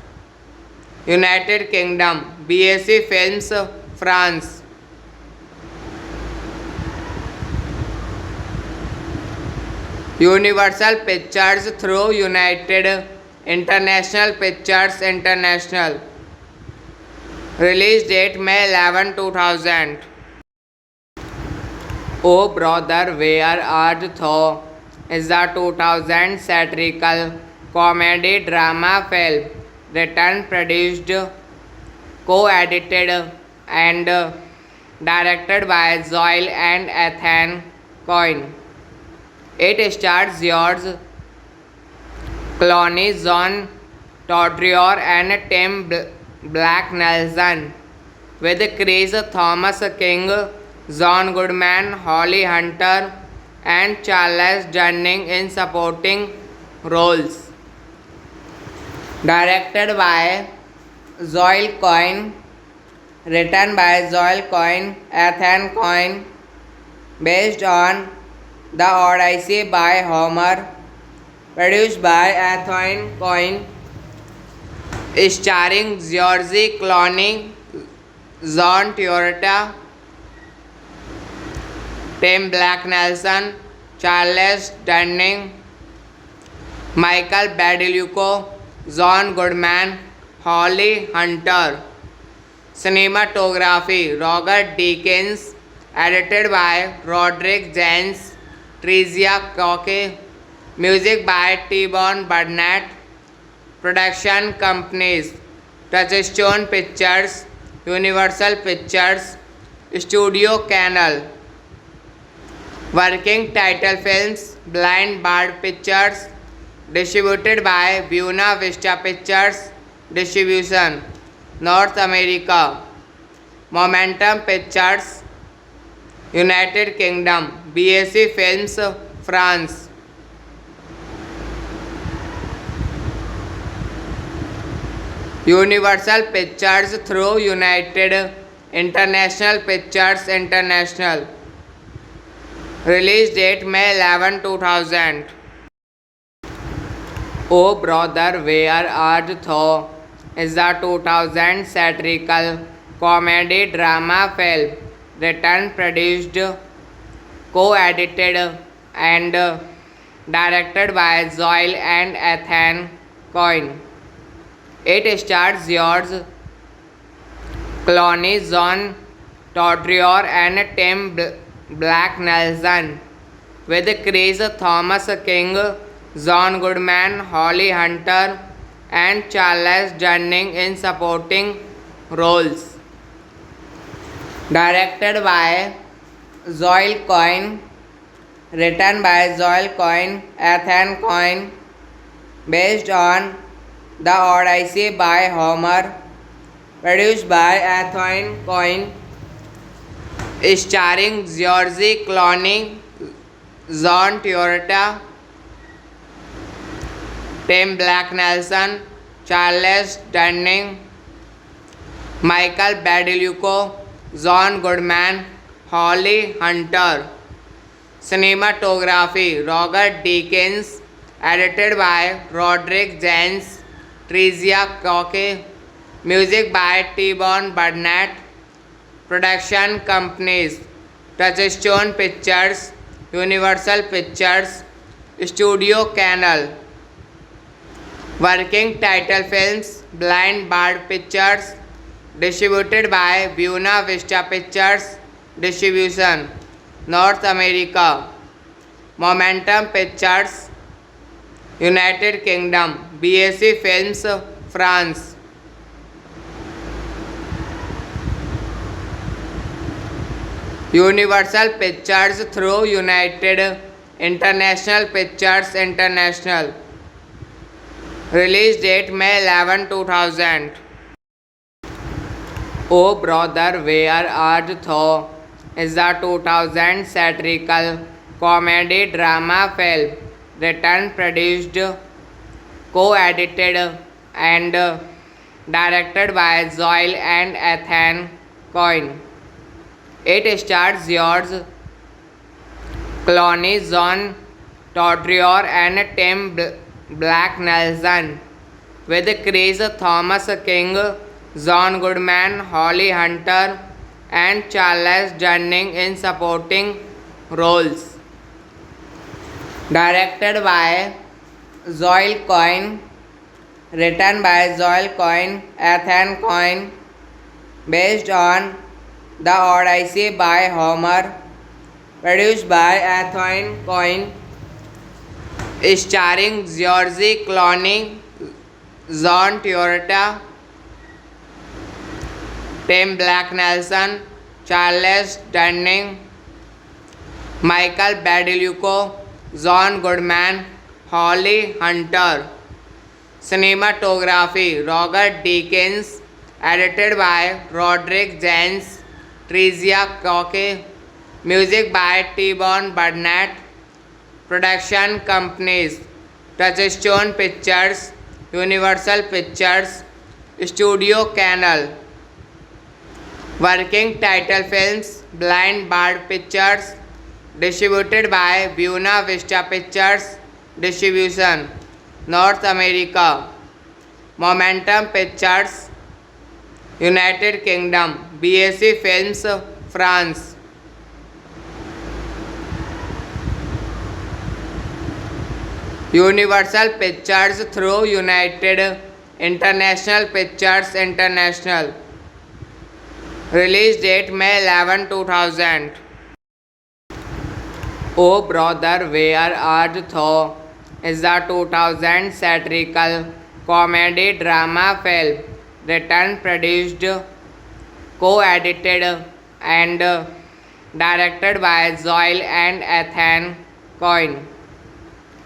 United Kingdom. BAC Films, France. Universal Pictures through United International Pictures International. Release date May 11, 2000. Oh Brother, Where Art Thou is a 2000 satirical comedy drama film written, produced, co-edited and directed by Zoil and Ethan Coyne. It stars George Clooney, John Turturro and Tim Black Nelson, with Chris Thomas King, John Goodman, Holly Hunter and Charles Durning in supporting roles. Directed by Zoil Coyne, written by Zoil Coyne, Ethan Coyne, based on The Odyssey by Homer, produced by Ethan Coyne, starring George Clooney, John Turturro, Tim Black Nelson, Charles Durning, Michael Badalucci, John Goodman, Holly Hunter. Cinematography Roger Deakins, edited by Roderick Jens, Tricia Cocke. Music by T-Bone Burnett. Production companies Touchstone Pictures, Universal Pictures, Studio Canal. Working title films Blind Bird Pictures, distributed by Buena Vista Pictures Distribution, North America. Momentum Pictures, United Kingdom. BAC Films, France. Universal Pictures through United International Pictures International. Release date May 11, 2000. Oh Brother, Where Art Thou is a 2000 satirical comedy drama film written, produced, co-edited and directed by Zoil and Ethan Coyne. It stars George Clooney, John Turturro, and Tim Black Nelson, with Chris Thomas King, John Goodman, Holly Hunter, and Charles Durning in supporting roles. Directed by Zoil Coyne, written by Zoil Coyne, Ethan Coyne, based on The Odyssey by Homer, produced by Ethan Coyne, starring George Clooney, John Turturro, Tim Black Nelson, Charles Durning, Michael Badalucco, John Goodman, Holly Hunter. Cinematography Roger Deakins, edited by Roderick Jens, Tricia Cocke, music by T-Bone Burnett. Production companies Touchstone Pictures, Universal Pictures, Studio Canal. Working title films Blind Bird Pictures, distributed by Buena Vista Pictures Distribution, North America. Momentum Pictures, United Kingdom. BAC Films, France. Universal Pictures through United International Pictures International. Release date May 11, 2000. Oh Brother, Where Art Thou is a 2000 satirical comedy drama film written, produced, co-edited and directed by Zoil and Ethan Coyne. It stars George Clooney, John Turturro, and Tim Black Nelson, with Chris Thomas King, John Goodman, Holly Hunter, and Charles Durning in supporting roles. Directed by Zoil Coyne, written by Zoil Coyne, Ethan Coyne, based on The Odyssey by Homer, produced by Ethan Coyne, starring George Clooney, John Turturro, Tim Black Nelson, Charles Durning, Michael Badalucco, John Goodman, Holly Hunter. Cinematography Roger Deakins, edited by Roderick Jens, Tricia Cocke, music by T-Bone Burnett. Production companies Touchstone Pictures, Universal Pictures, Studio Canal. Working title films Blind Bird Pictures, distributed by Buena Vista Pictures Distribution, North America. Momentum Pictures, United Kingdom. BAC Films, France. Universal Pictures through United International Pictures International. Release date May 11, 2000. Oh Brother, Where Art Thou is a 2000 satirical comedy drama film written, produced, co-edited and directed by Zoil and Ethan Coyne.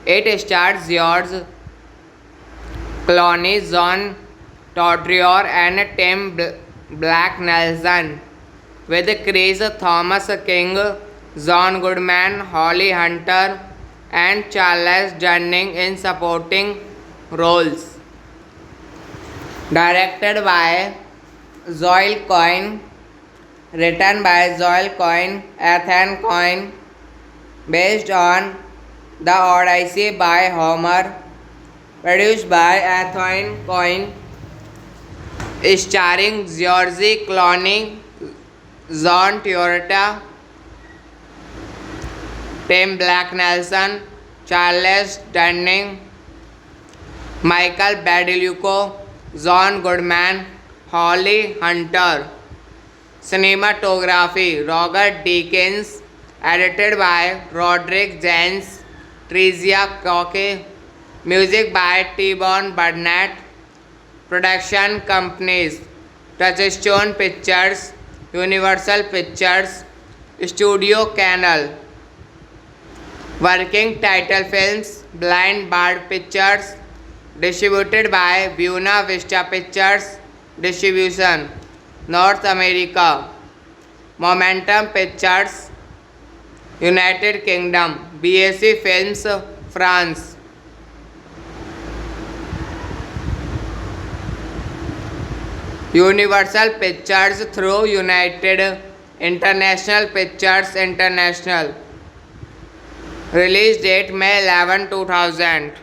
It stars George Clooney, John Turturro, and Tim Black Nelson, with Chris Thomas King, John Goodman, Holly Hunter, and Charles Durning in supporting roles. Directed by Zoil Coyne, written by Zoil Coyne, Ethan Coyne, based on The Odyssey by Homer, produced by Ethan Coyne, starring George Clooney, John Turturro, Tim Black Nelson, Charles Dunning, Michael Badalucco, John Goodman, Holly Hunter. Cinematography Roger Deakins, edited by Roderick Jens, Tricia Cocke. Music by T-Bone Burnett. Production companies Touchstone Pictures, Universal Pictures, Studio Canal. Working title films Blind Bird Pictures, distributed by Buena Vista Pictures. Distribution North America. Momentum Pictures, United Kingdom. BAC Films, France. Universal Pictures through United International Pictures International. Release date May 11, 2000.